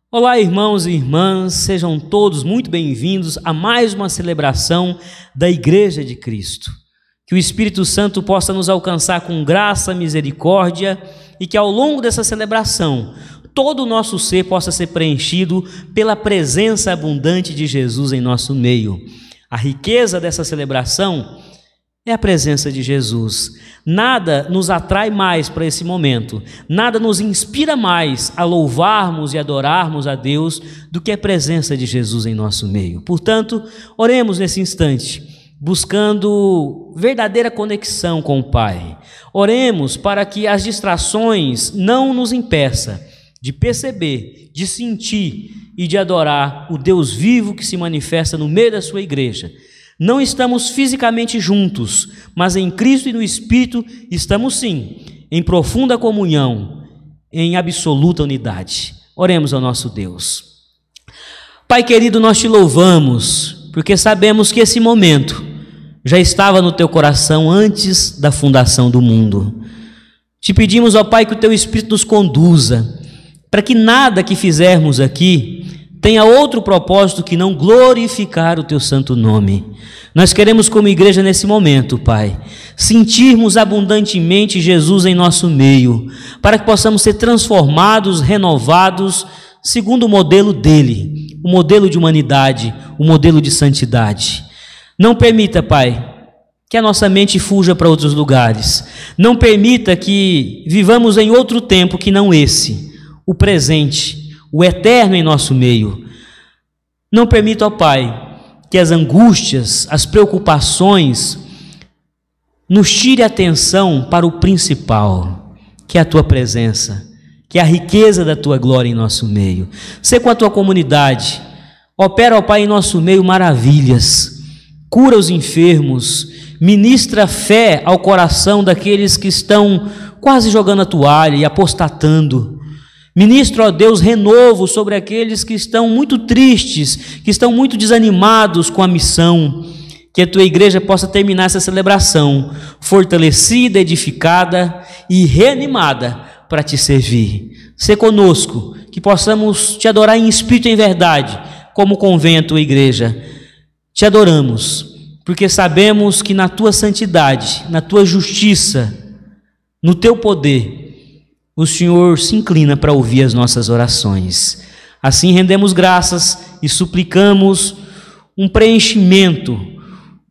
Olá, irmãos e irmãs, sejam todos muito bem-vindos a mais uma celebração da Igreja de Cristo. Que o Espírito Santo possa nos alcançar com graça, misericórdia e que ao longo dessa celebração todo o nosso ser possa ser preenchido pela presença abundante de Jesus em nosso meio. A riqueza dessa celebração é a presença de Jesus. Nada nos atrai mais para esse momento, nada nos inspira mais a louvarmos e adorarmos a Deus do que a presença de Jesus em nosso meio. Portanto, oremos nesse instante, buscando verdadeira conexão com o Pai. Oremos para que as distrações não nos impeçam de perceber, de sentir e de adorar o Deus vivo que se manifesta no meio da sua igreja. Não estamos fisicamente juntos, mas em Cristo e no Espírito estamos sim, em profunda comunhão, em absoluta unidade. Oremos ao nosso Deus. Pai querido, nós te louvamos, porque sabemos que esse momento já estava no teu coração antes da fundação do mundo. Te pedimos, ó Pai, que o teu Espírito nos conduza, para que nada que fizermos aqui tenha outro propósito que não glorificar o teu santo nome. Nós queremos, como igreja nesse momento, Pai, sentirmos abundantemente Jesus em nosso meio, para que possamos ser transformados, renovados, segundo o modelo dele, o modelo de humanidade, o modelo de santidade. Não permita, Pai, que a nossa mente fuja para outros lugares. Não permita que vivamos em outro tempo que não esse, o presente, o eterno em nosso meio. Não permita, ó Pai, que as angústias, as preocupações nos tire a atenção para o principal, que é a tua presença, que é a riqueza da tua glória em nosso meio. Sê com a tua comunidade, opera, ó Pai, em nosso meio maravilhas, cura os enfermos, ministra fé ao coração daqueles que estão quase jogando a toalha e apostatando. Ministra, ó Deus, renovo sobre aqueles que estão muito tristes, que estão muito desanimados com a missão. Que a tua igreja possa terminar essa celebração fortalecida, edificada e reanimada para te servir. Sê conosco, que possamos te adorar em espírito e em verdade, como convém a tua igreja. Te adoramos, porque sabemos que na tua santidade, na tua justiça, no teu poder, o Senhor se inclina para ouvir as nossas orações. Assim rendemos graças e suplicamos um preenchimento,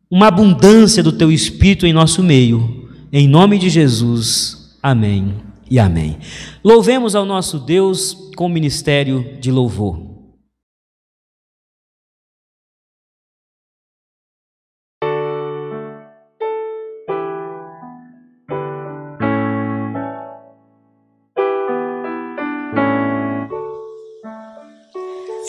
uma abundância do teu Espírito em nosso meio. Em nome de Jesus, amém e amém. Louvemos ao nosso Deus com o ministério de louvor.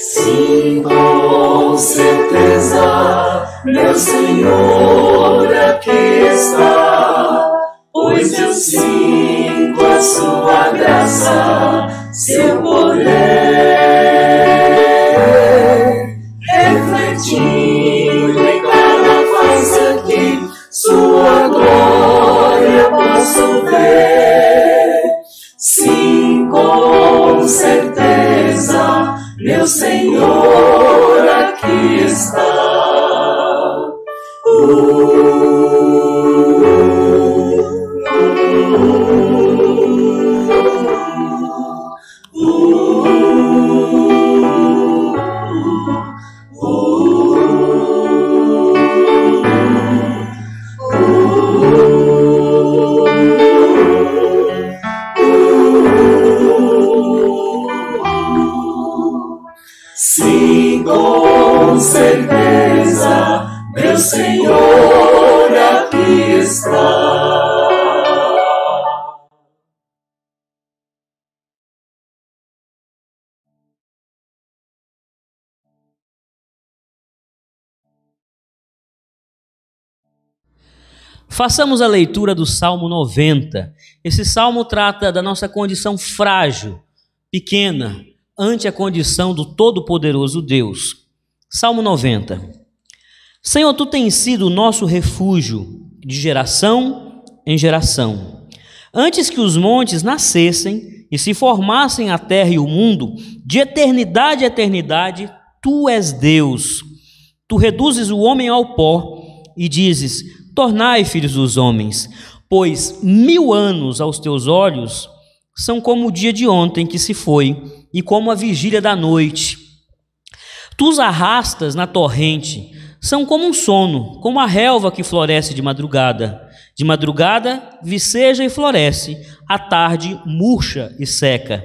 Sim, com certeza, meu Senhor aqui está, pois eu sinto a sua graça, seu poder, refletindo em cada face aqui, sua glória posso ver. Sim, com certeza, meu Senhor aqui está. Sim, com certeza, meu Senhor aqui está. Façamos a leitura do Salmo 90. Esse salmo trata da nossa condição frágil, pequena, ante a condição do Todo-Poderoso Deus. Salmo 90. Senhor, Tu tens sido o nosso refúgio de geração em geração. Antes que os montes nascessem e se formassem a terra e o mundo, de eternidade a eternidade, tu és Deus. Tu reduzes o homem ao pó e dizes: tornai filhos dos homens, pois 1000 anos aos teus olhos são como o dia de ontem que se foi, e como a vigília da noite. Tu os arrastas na torrente, são como um sono, como a relva que floresce de madrugada. De madrugada viceja e floresce, à tarde murcha e seca.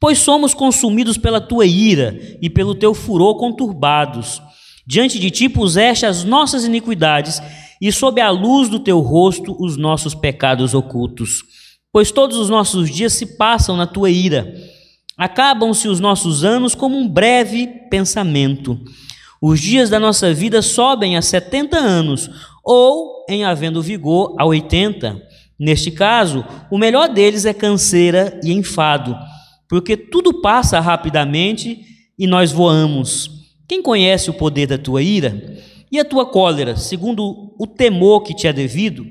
Pois somos consumidos pela tua ira e pelo teu furor conturbados. Diante de ti puseste as nossas iniquidades, e sob a luz do teu rosto os nossos pecados ocultos. Pois todos os nossos dias se passam na tua ira. Acabam-se os nossos anos como um breve pensamento. Os dias da nossa vida sobem a 70 anos, ou, em havendo vigor, a 80. Neste caso, o melhor deles é canseira e enfado, porque tudo passa rapidamente e nós voamos. Quem conhece o poder da tua ira e a tua cólera, segundo o temor que te é devido?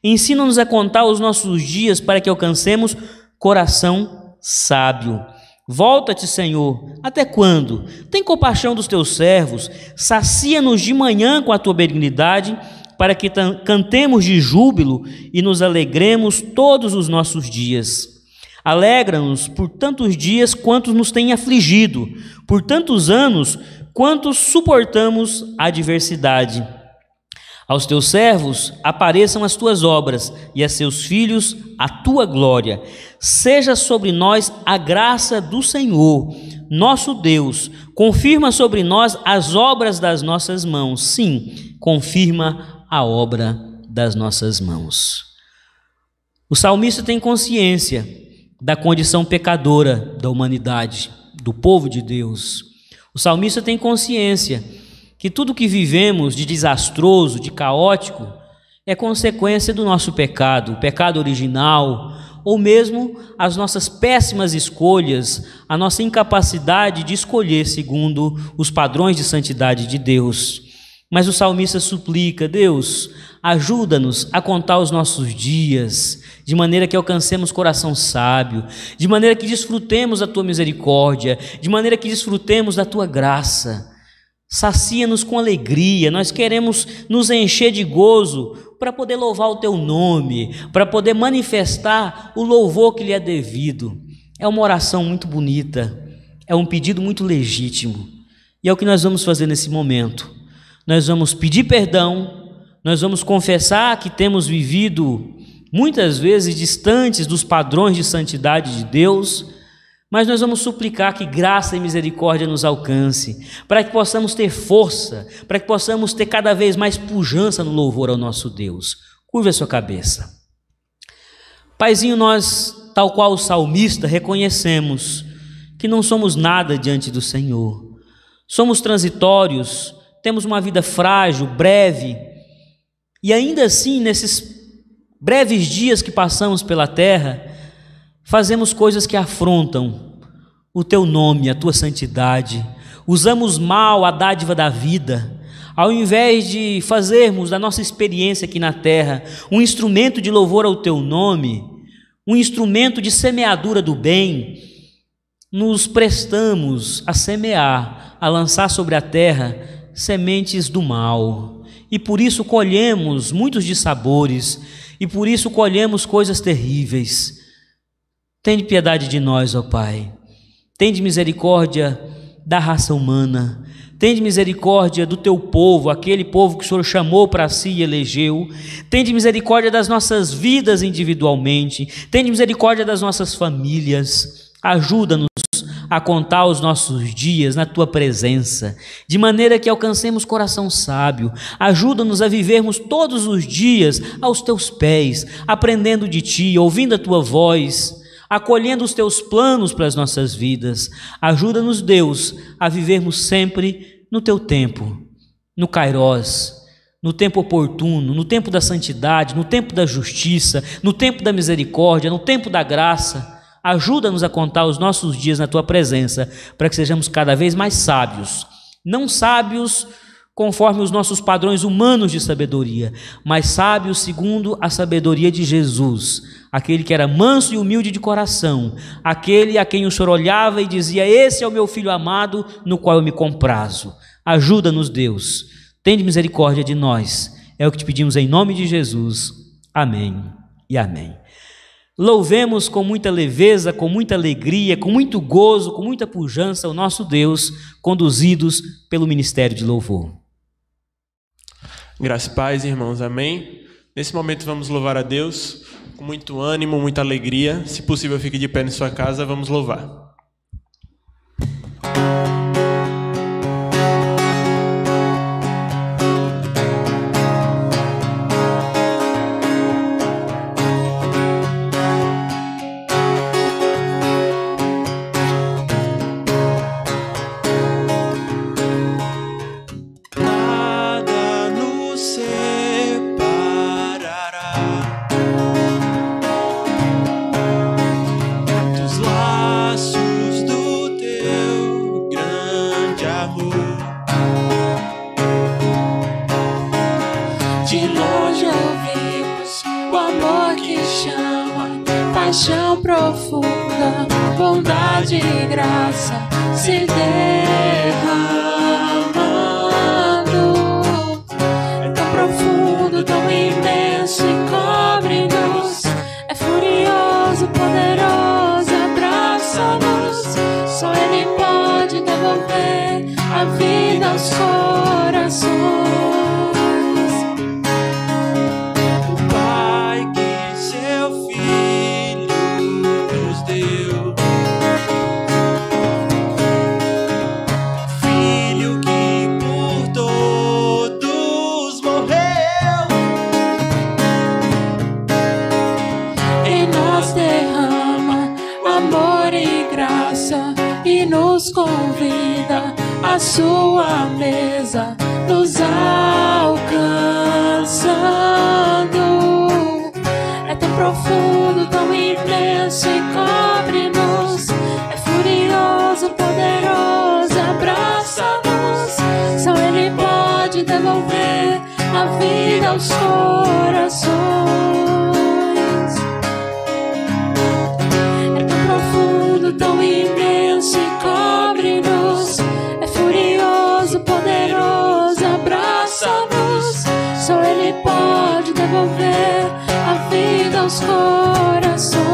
Ensina-nos a contar os nossos dias para que alcancemos coração sábio. Volta-te, Senhor, até quando? Tem compaixão dos teus servos, sacia-nos de manhã com a tua benignidade, para que cantemos de júbilo e nos alegremos todos os nossos dias. Alegra-nos por tantos dias quantos nos têm afligido, por tantos anos quantos suportamos a adversidade. Aos teus servos apareçam as tuas obras, e a seus filhos a tua glória. Seja sobre nós a graça do Senhor, nosso Deus. Confirma sobre nós as obras das nossas mãos. Sim, confirma a obra das nossas mãos. O salmista tem consciência da condição pecadora da humanidade, do povo de Deus. O salmista tem consciência que tudo que vivemos de desastroso, de caótico, é consequência do nosso pecado, o pecado original, ou mesmo as nossas péssimas escolhas, a nossa incapacidade de escolher segundo os padrões de santidade de Deus. Mas o salmista suplica: Deus, ajuda-nos a contar os nossos dias, de maneira que alcancemos coração sábio, de maneira que desfrutemos da tua misericórdia, de maneira que desfrutemos da tua graça. Sacia-nos com alegria, nós queremos nos encher de gozo para poder louvar o teu nome, para poder manifestar o louvor que lhe é devido. É uma oração muito bonita, é um pedido muito legítimo, e é o que nós vamos fazer nesse momento. Nós vamos pedir perdão, nós vamos confessar que temos vivido muitas vezes distantes dos padrões de santidade de Deus, mas nós vamos suplicar que graça e misericórdia nos alcance, para que possamos ter força, para que possamos ter cada vez mais pujança no louvor ao nosso Deus. Curva a sua cabeça. Paizinho, nós, tal qual o salmista, reconhecemos que não somos nada diante do Senhor. Somos transitórios, temos uma vida frágil, breve, e ainda assim, nesses breves dias que passamos pela terra, fazemos coisas que afrontam o teu nome, a tua santidade. Usamos mal a dádiva da vida, ao invés de fazermos da nossa experiência aqui na terra um instrumento de louvor ao teu nome, um instrumento de semeadura do bem, nos prestamos a semear, a lançar sobre a terra sementes do mal, e por isso colhemos muitos dissabores, e por isso colhemos coisas terríveis. Tende piedade de nós, ó Pai. Tende misericórdia da raça humana. Tende misericórdia do teu povo, aquele povo que o Senhor chamou para si e elegeu. Tende misericórdia das nossas vidas individualmente. Tende misericórdia das nossas famílias. Ajuda-nos a contar os nossos dias na tua presença, de maneira que alcancemos coração sábio. Ajuda-nos a vivermos todos os dias aos teus pés, aprendendo de ti, ouvindo a tua voz, acolhendo os teus planos para as nossas vidas. Ajuda-nos, Deus, a vivermos sempre no teu tempo, no Kairós, no tempo oportuno, no tempo da santidade, no tempo da justiça, no tempo da misericórdia, no tempo da graça. Ajuda-nos a contar os nossos dias na tua presença, para que sejamos cada vez mais sábios, não sábios conforme os nossos padrões humanos de sabedoria, mas sábios segundo a sabedoria de Jesus, aquele que era manso e humilde de coração, aquele a quem o Senhor olhava e dizia: esse é o meu filho amado, no qual eu me comprazo. Ajuda-nos, Deus, tende misericórdia de nós, é o que te pedimos em nome de Jesus. Amém e amém. Louvemos com muita leveza, com muita alegria, com muito gozo, com muita pujança o nosso Deus, conduzidos pelo ministério de louvor. Graça e paz, irmãos, amém? Nesse momento vamos louvar a Deus com muito ânimo, muita alegria. Se possível, fique de pé em sua casa, vamos louvar. Paixão profunda, bondade e graça se derramando. É tão profundo, tão imenso e cobre-nos. É furioso, poderoso, abraça-nos. Só Ele pode devolver a vida aos corações. Nos convida à sua mesa, nos alcançando. É tão profundo, tão imenso e cobre-nos. É furioso, poderoso, abraça-nos. Só Ele pode devolver a vida aos corações. É tão profundo, tão imenso e cobre-nos. É furioso, poderoso, abraça-nos. Só Ele pode devolver a vida aos corações.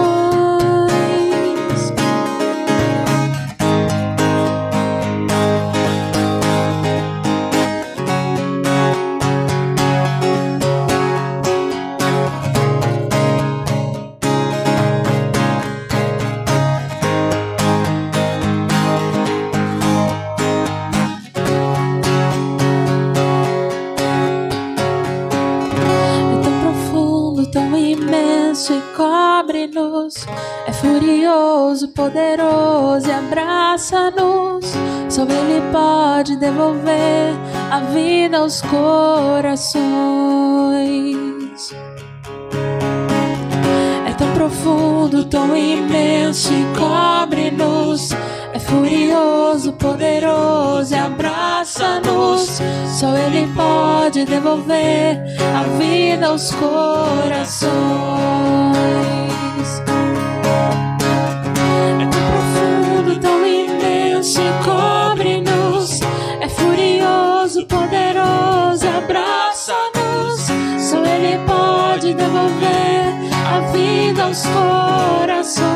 É furioso, poderoso e abraça-nos. Só Ele pode devolver a vida aos corações. É tão profundo, tão imenso e cobre-nos. É furioso, poderoso e abraça-nos. Só Ele pode devolver a vida aos corações. É tão profundo, tão imenso e cobre-nos. É furioso, poderoso, abraça-nos. Só Ele pode devolver a vida aos corações.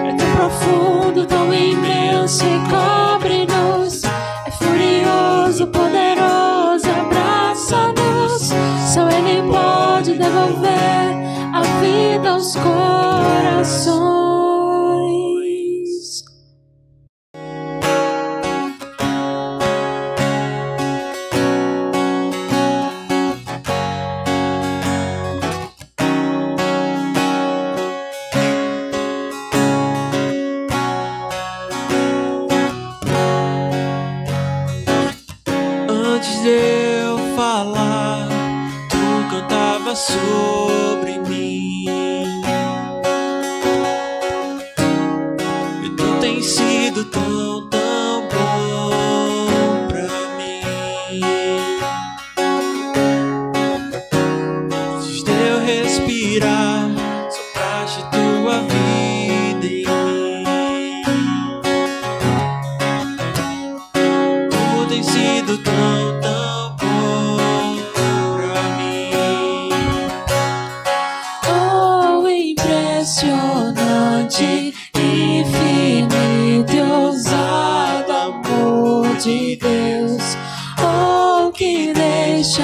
É tão profundo, tão imenso e cobre-nos. É furioso, poderoso, abraça-nos. Só Ele pode devolver a vida aos corações. Antes de eu falar, tu cantava sobre mim. E tu tens sido tão, tão bom tua vida em mim. Tu tens sido tão, tão bom pra mim. Oh, impressionante, infinito e ousado amor de Deus. Oh, que deixa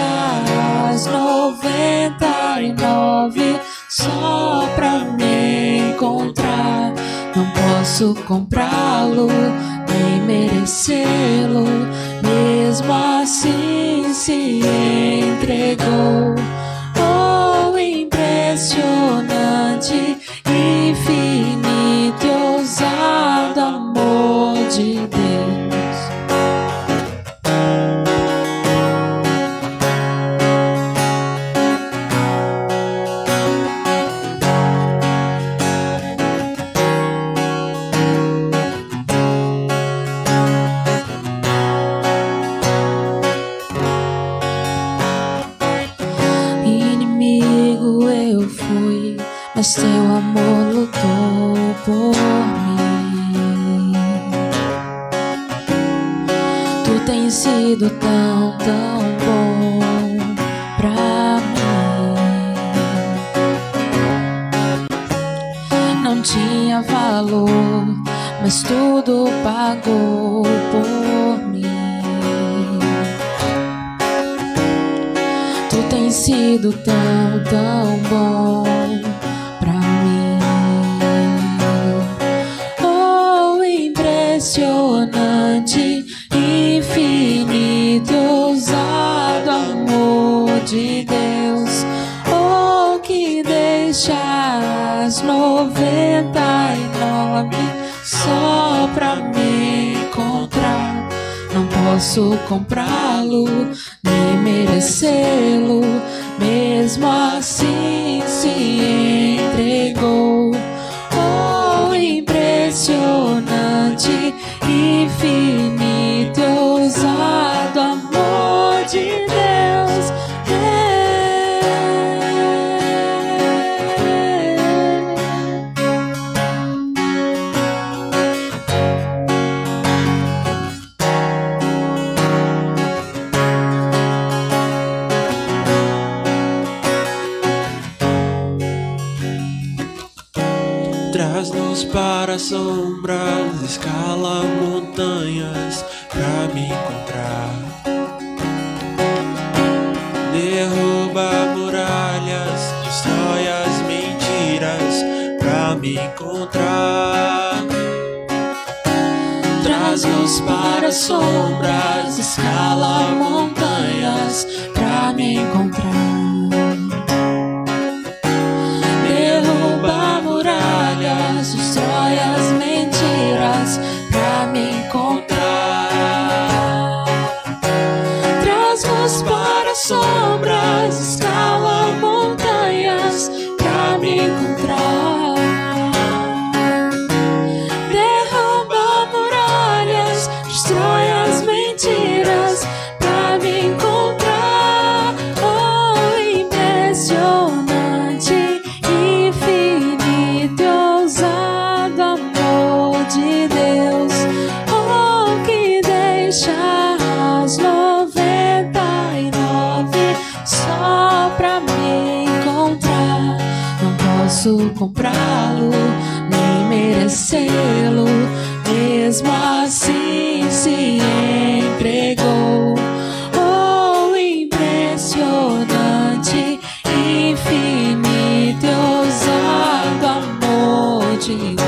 as 99 só pra me encontrar. Não posso comprá-lo, nem merecê-lo, mesmo assim se entregou. Oh, impressionante, infinito e ousado amor de Deus. Inimigo eu fui, mas teu amor lutou por mim. Tu tens sido tão, tão bom pra mim. Não tinha valor, mas tudo pagou por mim. Tu tens sido tão, tão bom pra mim. Oh, impressionante, infinito e ousado amor de Deus. Oh, que deixa as 99 só pra me encontrar. Não posso comprá-lo, nem merecê-lo, mesmo assim se entregou. Oh, impressionante, infinito e ousado amor de Deus. Traz-nos para sombras, escala montanhas pra me encontrar. Derruba muralhas, destrói as mentiras pra me encontrar. Traz-nos para sombras, escala montanhas pra me encontrar. Derruba muralhas, destrói as mentiras pra me encontrar. Traz-nos para sombras, escala montanhas pra me encontrar. Derruba muralhas, destrói as mentiras pra me encontrar. Oh, impressionante, infinito e ousado amor de Deus. Oh, que deixa as 99 só pra me encontrar. Não posso comprá-lo, nem merecê-lo, mesmo assim se entregou. Oh, impressionante, infinito e ousado amor de Deus.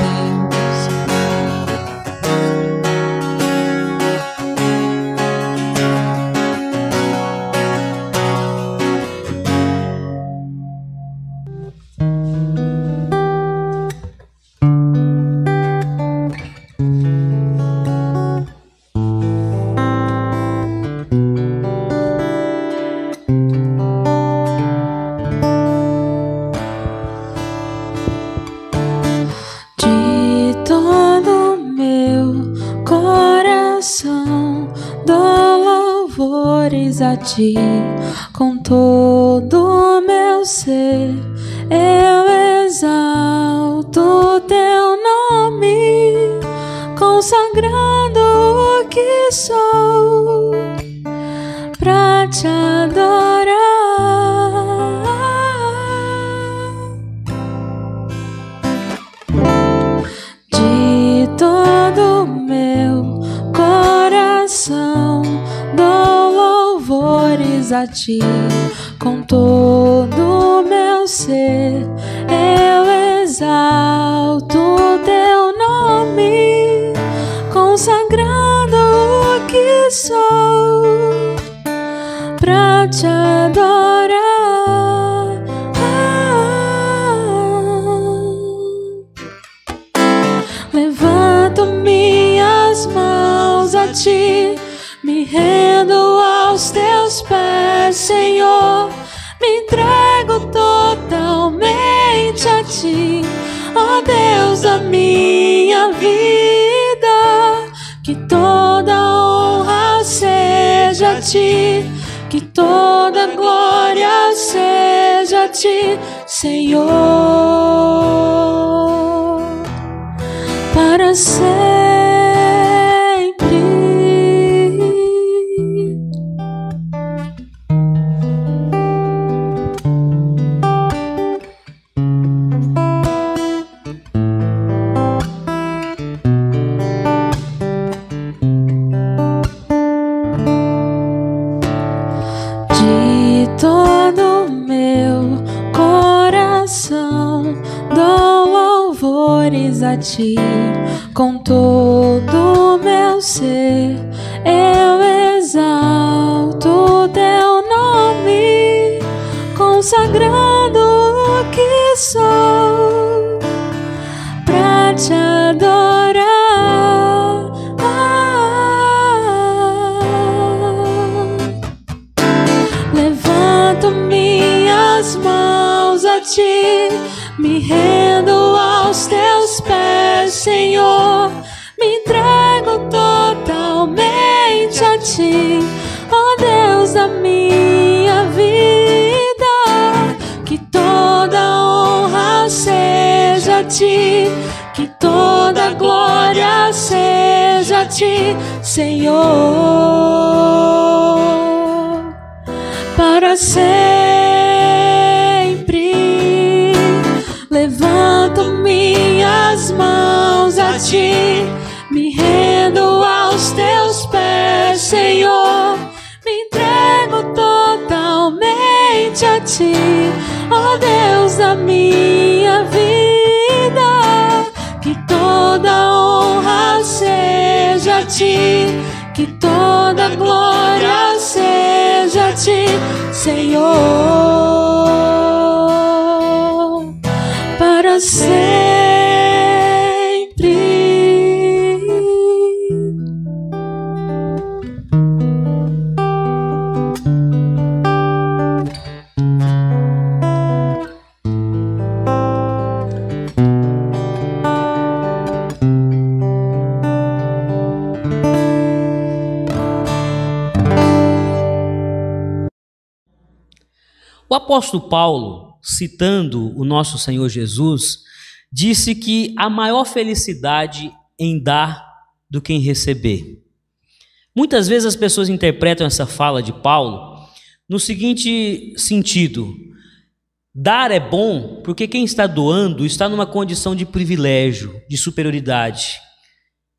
A ti, com todo o meu ser, eu exalto consagrando o que sou pra te adorar. De todo meu coração dou louvores a ti, com todo meu ser eu exalto teu nome, consagrando o que sou pra te adorar. Levanto minhas mãos a ti, me rendo aos teus pés, Senhor. Me entrego totalmente a ti, ó Deus da minha vida. Que toda honra seja a ti, que toda glória seja a ti, Senhor, para sempre. De todo meu coração dou louvores a ti, com todo meu ser eu exalto teu nome, consagrando o que sou pra te adorar. Levanto minhas mãos a ti, me rendo aos teus pés, Senhor. Me entrego totalmente a ti, ó Deus da minha vida. Que toda honra seja a ti, que toda glória seja a ti, Senhor, para sempre. Levanto minhas mãos a ti, me rendo aos teus pés, Senhor. Me entrego totalmente a ti, ó Deus da minha vida. Que toda honra seja a ti, que toda glória seja a ti, Senhor, para sempre. O apóstolo Paulo, citando o nosso Senhor Jesus, disse que há maior felicidade em dar do que em receber. Muitas vezes as pessoas interpretam essa fala de Paulo no seguinte sentido: dar é bom porque quem está doando está numa condição de privilégio, de superioridade.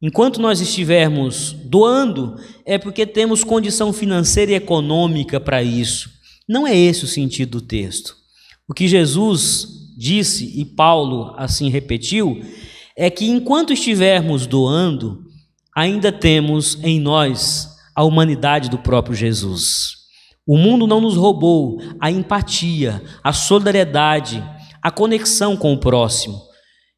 Enquanto nós estivermos doando, é porque temos condição financeira e econômica para isso. Não é esse o sentido do texto. O que Jesus disse, e Paulo assim repetiu, é que enquanto estivermos doando, ainda temos em nós a humanidade do próprio Jesus. O mundo não nos roubou a empatia, a solidariedade, a conexão com o próximo.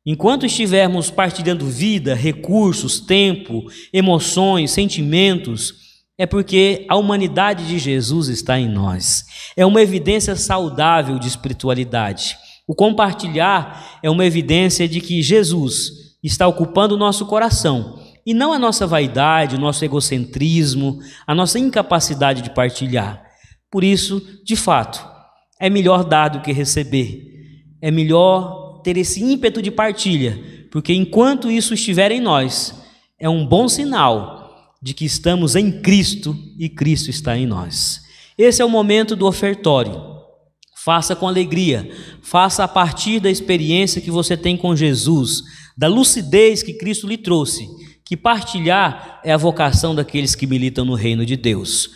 Enquanto estivermos partilhando vida, recursos, tempo, emoções, sentimentos, é porque a humanidade de Jesus está em nós. É uma evidência saudável de espiritualidade. O compartilhar é uma evidência de que Jesus está ocupando o nosso coração, e não a nossa vaidade, o nosso egocentrismo, a nossa incapacidade de partilhar. Por isso, de fato, é melhor dar do que receber. É melhor ter esse ímpeto de partilha, porque enquanto isso estiver em nós, é um bom sinal de que estamos em Cristo e Cristo está em nós. Esse é o momento do ofertório. Faça com alegria, faça a partir da experiência que você tem com Jesus, da lucidez que Cristo lhe trouxe, que partilhar é a vocação daqueles que militam no reino de Deus.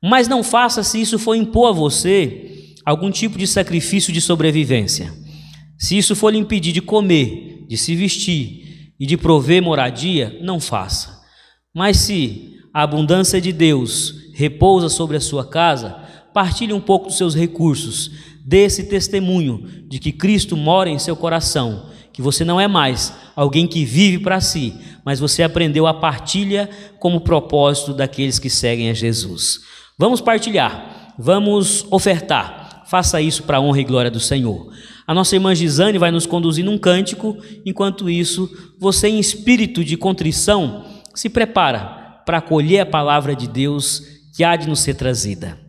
Mas não faça se isso for impor a você algum tipo de sacrifício de sobrevivência. Se isso for lhe impedir de comer, de se vestir e de prover moradia, não faça. Mas se a abundância de Deus repousa sobre a sua casa, partilhe um pouco dos seus recursos, dê esse testemunho de que Cristo mora em seu coração, que você não é mais alguém que vive para si, mas você aprendeu a partilha como propósito daqueles que seguem a Jesus. Vamos partilhar, vamos ofertar, faça isso para a honra e glória do Senhor. A nossa irmã Gisane vai nos conduzir num cântico, enquanto isso, você em espírito de contrição, se prepara para acolher a palavra de Deus que há de nos ser trazida.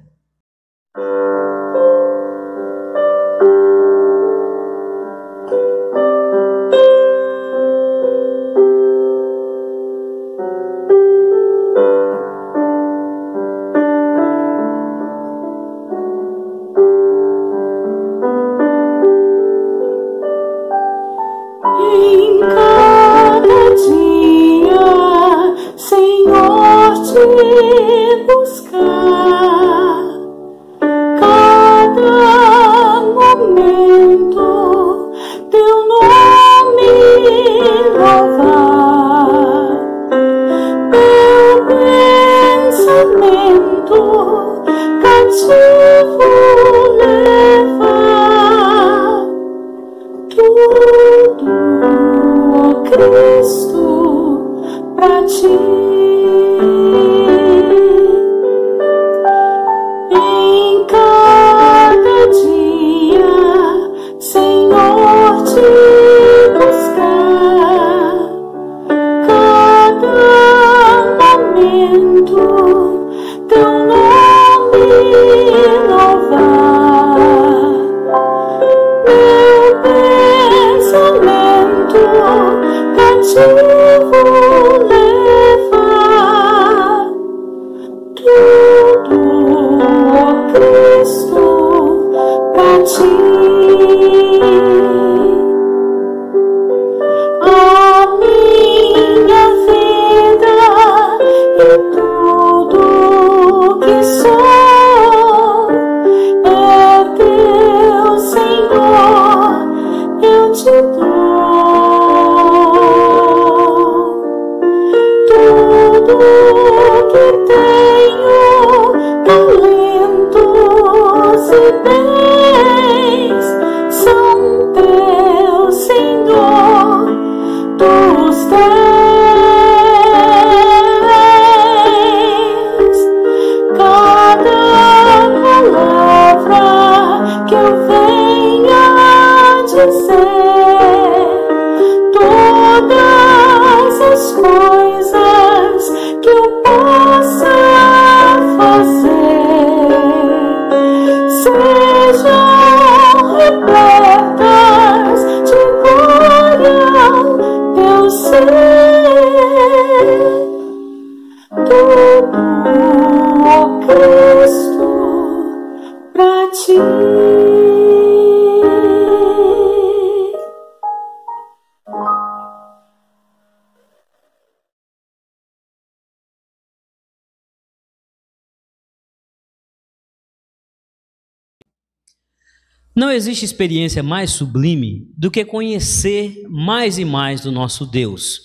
Não existe experiência mais sublime do que conhecer mais e mais do nosso Deus.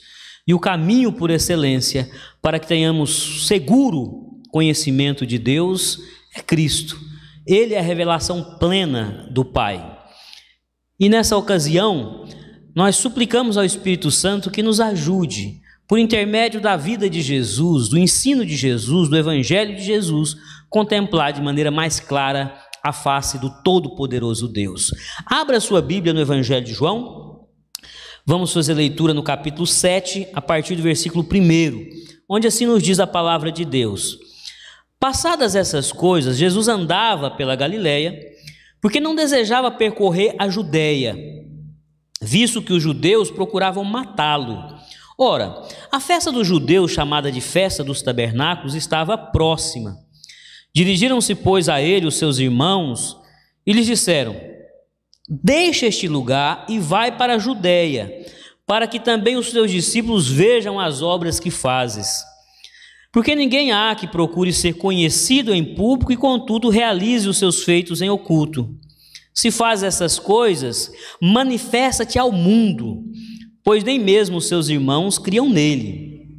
E o caminho por excelência para que tenhamos seguro conhecimento de Deus é Cristo. Ele é a revelação plena do Pai. E nessa ocasião, nós suplicamos ao Espírito Santo que nos ajude, por intermédio da vida de Jesus, do ensino de Jesus, do Evangelho de Jesus, contemplar de maneira mais clara a face do Todo-Poderoso Deus. Abra sua Bíblia no Evangelho de João. Vamos fazer leitura no capítulo 7, a partir do versículo 1, onde assim nos diz a palavra de Deus. Passadas essas coisas, Jesus andava pela Galileia, porque não desejava percorrer a Judéia, visto que os judeus procuravam matá-lo. Ora, a festa dos judeus, chamada de festa dos tabernáculos, estava próxima. Dirigiram-se, pois, a ele os seus irmãos e lhes disseram: deixa este lugar e vai para a Judeia, para que também os teus discípulos vejam as obras que fazes. Porque ninguém há que procure ser conhecido em público e, contudo, realize os seus feitos em oculto. Se faz essas coisas, manifesta-te ao mundo, pois nem mesmo os seus irmãos criam nele.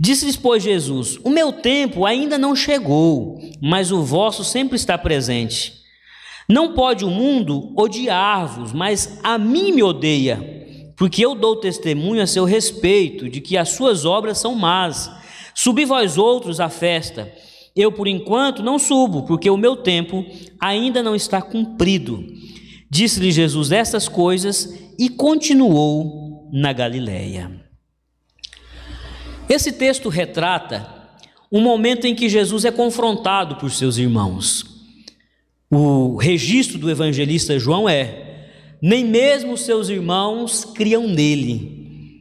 Disse-lhes, pois, Jesus: o meu tempo ainda não chegou, mas o vosso sempre está presente. Não pode o mundo odiar-vos, mas a mim me odeia, porque eu dou testemunho a seu respeito de que as suas obras são más. Subi vós outros à festa. Eu, por enquanto, não subo, porque o meu tempo ainda não está cumprido. Disse-lhe Jesus estas coisas e continuou na Galileia. Esse texto retrata um momento em que Jesus é confrontado por seus irmãos. O registro do evangelista João nem mesmo seus irmãos criam nele.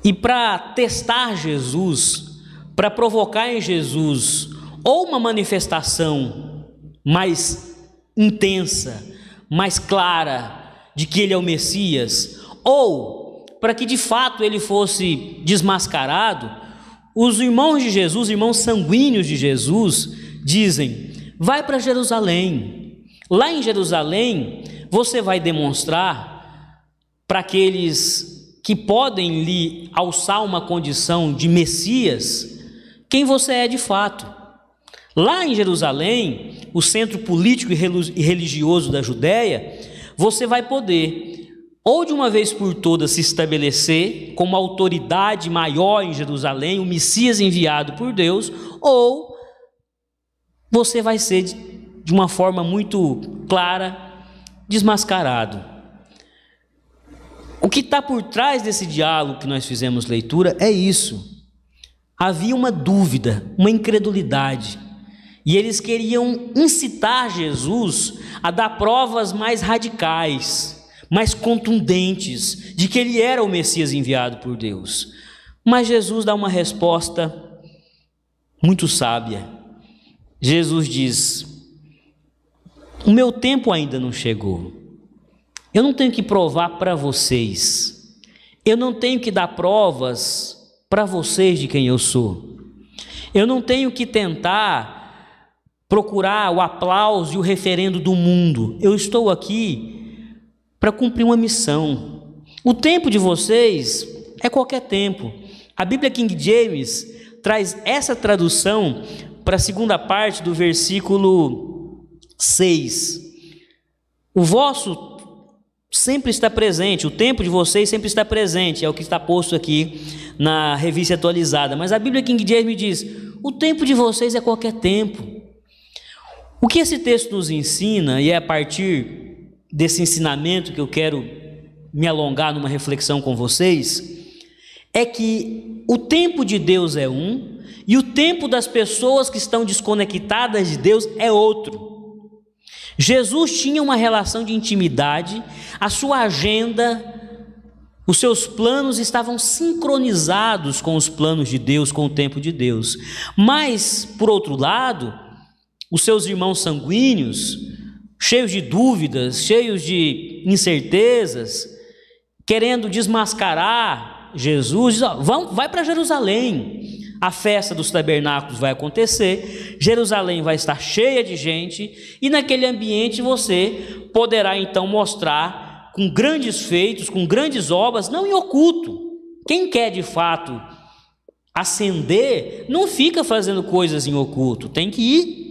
E para testar Jesus, para provocar em Jesus ou uma manifestação mais intensa, mais clara de que ele é o Messias, ou para que de fato ele fosse desmascarado, os irmãos de Jesus, irmãos sanguíneos de Jesus, dizem: vai para Jerusalém. Lá em Jerusalém você vai demonstrar para aqueles que podem lhe alçar uma condição de Messias quem você é de fato. Lá em Jerusalém, o centro político e religioso da Judéia, você vai poder, ou de uma vez por todas, se estabelecer como autoridade maior em Jerusalém, o Messias enviado por Deus, ou você vai ser, de uma forma muito clara, desmascarado. O que está por trás desse diálogo que nós fizemos leitura é isso. Havia uma dúvida, uma incredulidade, e eles queriam incitar Jesus a dar provas mais radicais, mais contundentes, de que ele era o Messias enviado por Deus. Mas Jesus dá uma resposta muito sábia. Jesus diz: o meu tempo ainda não chegou. Eu não tenho que provar para vocês. Eu não tenho que dar provas para vocês de quem eu sou. Eu não tenho que tentar procurar o aplauso e o referendo do mundo. Eu estou aqui para cumprir uma missão. O tempo de vocês é qualquer tempo. A Bíblia King James traz essa tradução para a segunda parte do versículo 6. O vosso sempre está presente, o tempo de vocês sempre está presente, é o que está posto aqui na revista atualizada. Mas a Bíblia King James diz: o tempo de vocês é qualquer tempo. O que esse texto nos ensina, e é a partir desse ensinamento que eu quero me alongar numa reflexão com vocês, é que o tempo de Deus é um, e o tempo das pessoas que estão desconectadas de Deus é outro. Jesus tinha uma relação de intimidade, a sua agenda, os seus planos estavam sincronizados com os planos de Deus, com o tempo de Deus. Mas, por outro lado, os seus irmãos sanguíneos, cheios de dúvidas, cheios de incertezas, querendo desmascarar Jesus, diz: vai para Jerusalém. A festa dos tabernáculos vai acontecer, Jerusalém vai estar cheia de gente, e naquele ambiente você poderá então mostrar com grandes feitos, com grandes obras, não em oculto. Quem quer de fato ascender, não fica fazendo coisas em oculto, tem que ir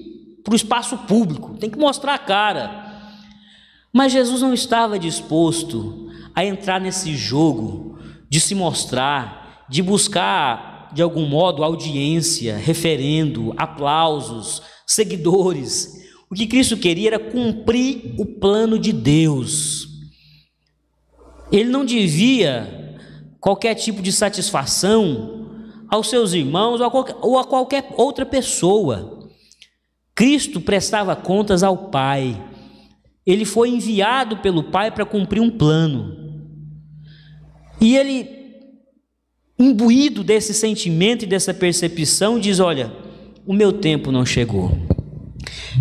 para o espaço público, tem que mostrar a cara. Mas Jesus não estava disposto a entrar nesse jogo de se mostrar, de buscar de algum modo audiência, referendo, aplausos, seguidores. O que Cristo queria era cumprir o plano de Deus. Ele não devia qualquer tipo de satisfação aos seus irmãos ou a qualquer outra pessoa. Cristo prestava contas ao Pai. ele foi enviado pelo Pai para cumprir um plano. E ele, imbuído desse sentimento e dessa percepção, diz: olha, o meu tempo não chegou.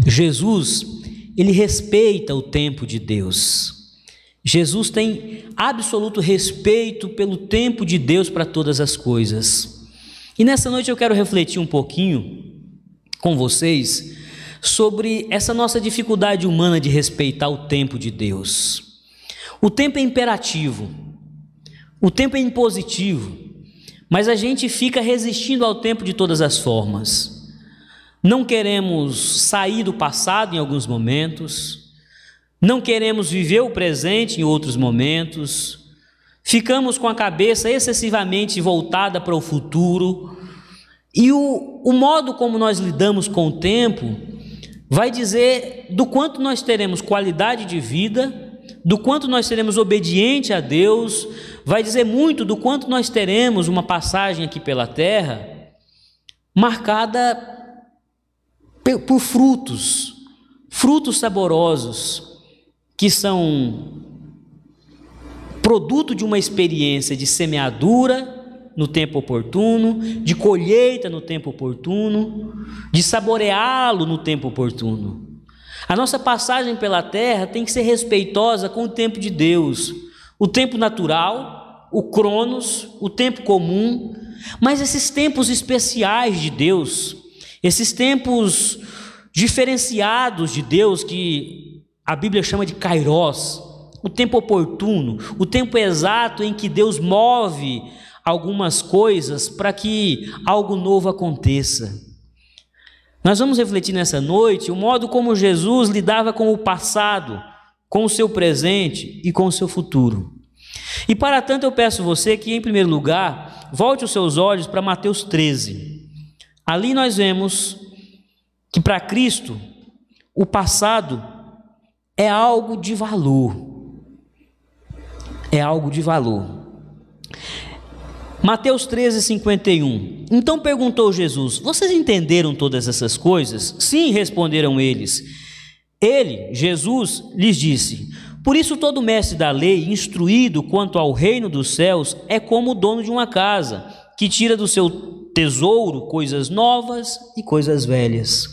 Jesus, ele respeita o tempo de Deus. Jesus tem absoluto respeito pelo tempo de Deus para todas as coisas. E nessa noite eu quero refletir um pouquinho com vocês sobre essa nossa dificuldade humana de respeitar o tempo de Deus. O tempo é imperativo, o tempo é impositivo, mas a gente fica resistindo ao tempo de todas as formas. Não queremos sair do passado em alguns momentos, não queremos viver o presente em outros momentos, ficamos com a cabeça excessivamente voltada para o futuro, e o modo como nós lidamos com o tempo vai dizer do quanto nós teremos qualidade de vida, do quanto nós seremos obedientes a Deus, vai dizer muito do quanto nós teremos uma passagem aqui pela terra marcada por frutos saborosos, que são produto de uma experiência de semeadura no tempo oportuno, de colheita no tempo oportuno, de saboreá-lo no tempo oportuno. A nossa passagem pela terra tem que ser respeitosa com o tempo de Deus, o tempo natural, o cronos, o tempo comum, mas esses tempos especiais de Deus, esses tempos diferenciados de Deus, que a Bíblia chama de kairos, o tempo oportuno, o tempo exato em que Deus move algumas coisas para que algo novo aconteça. Nós vamos refletir nessa noite o modo como Jesus lidava com o passado, com o seu presente e com o seu futuro. E para tanto eu peço você que, em primeiro lugar, volte os seus olhos para Mateus 13. Ali nós vemos que para Cristo o passado é algo de valor. É algo de valor. Mateus 13, 51. Então perguntou Jesus: vocês entenderam todas essas coisas? Sim, responderam eles. Ele, Jesus, lhes disse: por isso todo mestre da lei, instruído quanto ao reino dos céus, é como o dono de uma casa, que tira do seu tesouro coisas novas e coisas velhas.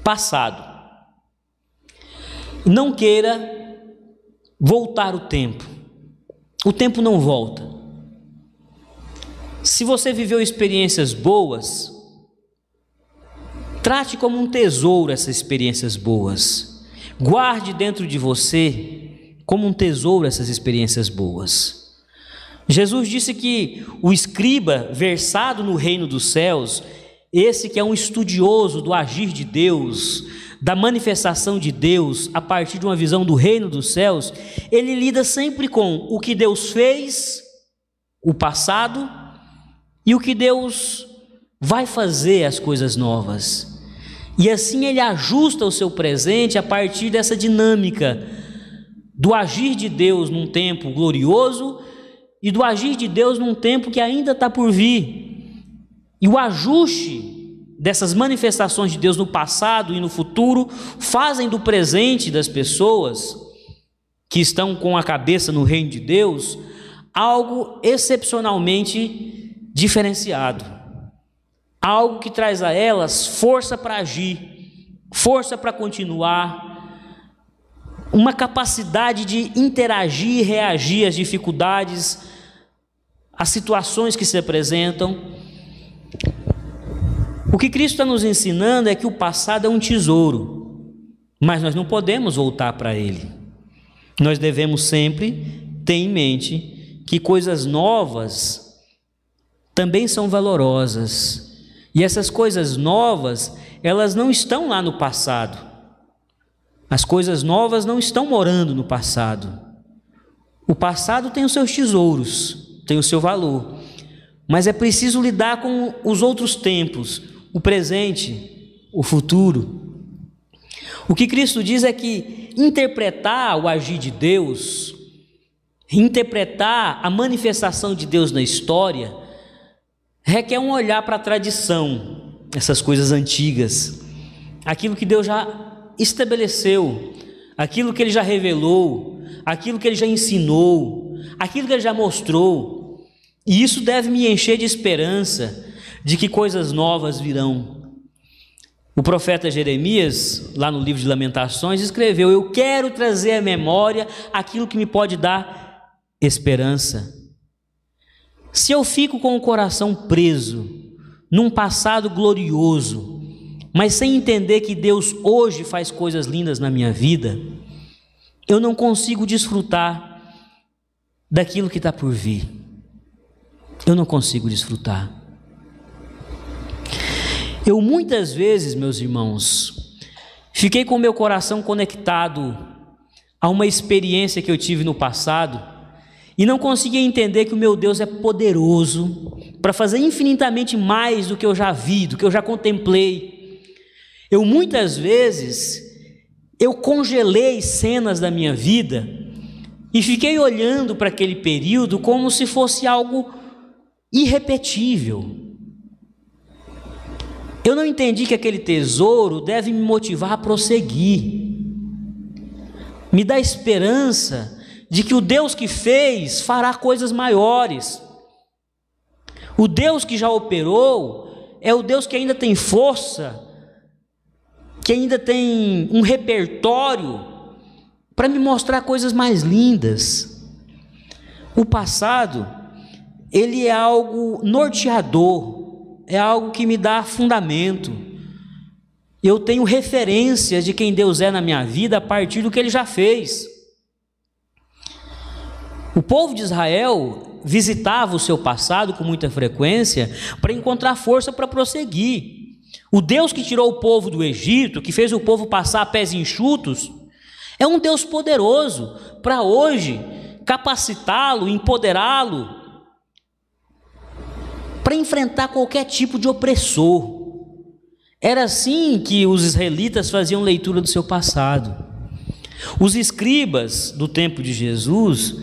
Passado. Não queira voltar o tempo. O tempo não volta. Se você viveu experiências boas, trate como um tesouro essas experiências boas. Guarde dentro de você como um tesouro essas experiências boas. Jesus disse que o escriba versado no reino dos céus, esse que é um estudioso do agir de Deus, da manifestação de Deus a partir de uma visão do reino dos céus, ele lida sempre com o que Deus fez, o passado, e o que Deus vai fazer, as coisas novas. E assim ele ajusta o seu presente a partir dessa dinâmica do agir de Deus num tempo glorioso e do agir de Deus num tempo que ainda está por vir. E o ajuste dessas manifestações de Deus no passado e no futuro fazem do presente das pessoas que estão com a cabeça no reino de Deus algo excepcionalmente diferenciado, algo que traz a elas força para agir, força para continuar, uma capacidade de interagir e reagir às dificuldades, às situações que se apresentam. O que Cristo está nos ensinando é que o passado é um tesouro, mas nós não podemos voltar para ele. Nós devemos sempre ter em mente que coisas novas também são valorosas. E essas coisas novas, elas não estão lá no passado. As coisas novas não estão morando no passado. O passado tem os seus tesouros, tem o seu valor. Mas é preciso lidar com os outros tempos, o presente, o futuro. O que Cristo diz é que interpretar o agir de Deus, interpretar a manifestação de Deus na história, requer um olhar para a tradição, essas coisas antigas, aquilo que Deus já estabeleceu, aquilo que Ele já revelou, aquilo que Ele já ensinou, aquilo que Ele já mostrou. E isso deve me encher de esperança de que coisas novas virão. O profeta Jeremias, lá no livro de Lamentações, escreveu: eu quero trazer à memória aquilo que me pode dar esperança. Se eu fico com o coração preso num passado glorioso, mas sem entender que Deus hoje faz coisas lindas na minha vida, eu não consigo desfrutar daquilo que está por vir. Eu não consigo desfrutar. Eu muitas vezes, meus irmãos, fiquei com o meu coração conectado a uma experiência que eu tive no passado e não conseguia entender que o meu Deus é poderoso para fazer infinitamente mais do que eu já vi, do que eu já contemplei. Eu muitas vezes, eu congelei cenas da minha vida e fiquei olhando para aquele período como se fosse algo irrepetível. Eu não entendi que aquele tesouro deve me motivar a prosseguir, me dá esperança de que o Deus que fez fará coisas maiores. O Deus que já operou é o Deus que ainda tem força, que ainda tem um repertório para me mostrar coisas mais lindas. O passado, ele é algo norteador, é algo que me dá fundamento. Eu tenho referências de quem Deus é na minha vida a partir do que Ele já fez. O povo de Israel visitava o seu passado com muita frequência para encontrar força para prosseguir. O Deus que tirou o povo do Egito, que fez o povo passar a pés enxutos, é um Deus poderoso para hoje capacitá-lo, empoderá-lo para enfrentar qualquer tipo de opressor. Era assim que os israelitas faziam leitura do seu passado. Os escribas do tempo de Jesus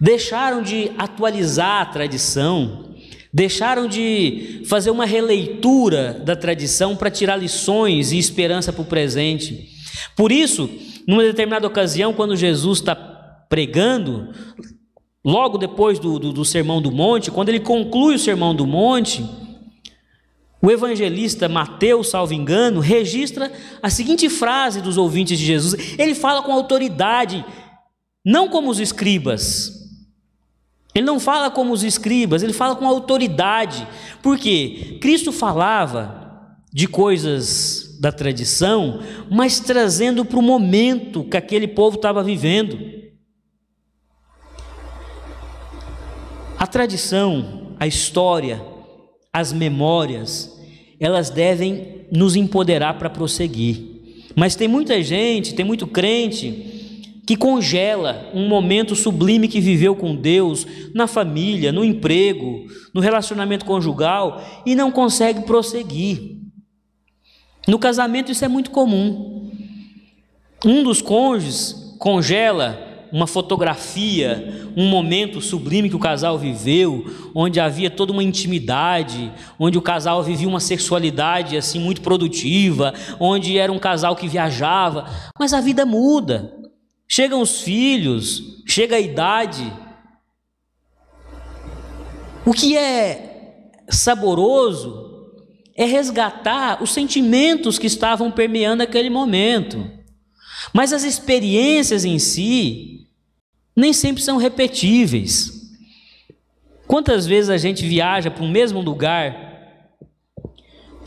deixaram de atualizar a tradição, deixaram de fazer uma releitura da tradição para tirar lições e esperança para o presente. Por isso, numa determinada ocasião, quando Jesus está pregando, logo depois do Sermão do Monte, quando ele conclui o Sermão do Monte, o evangelista Mateus, salvo engano, registra a seguinte frase dos ouvintes de Jesus. Ele fala com autoridade, não como os escribas. Ele não fala como os escribas, ele fala com autoridade. Por quê? Cristo falava de coisas da tradição, mas trazendo para o momento que aquele povo estava vivendo. A tradição, a história, as memórias, elas devem nos empoderar para prosseguir. Mas tem muita gente, tem muito crente que congela um momento sublime que viveu com Deus, na família, no emprego, no relacionamento conjugal, e não consegue prosseguir. No casamento isso é muito comum. Um dos cônjuges congela uma fotografia, um momento sublime que o casal viveu, onde havia toda uma intimidade, onde o casal vivia uma sexualidade assim muito produtiva, onde era um casal que viajava, mas a vida muda. Chegam os filhos, chega a idade. O que é saboroso é resgatar os sentimentos que estavam permeando aquele momento. Mas as experiências em si nem sempre são repetíveis. Quantas vezes a gente viaja para o mesmo lugar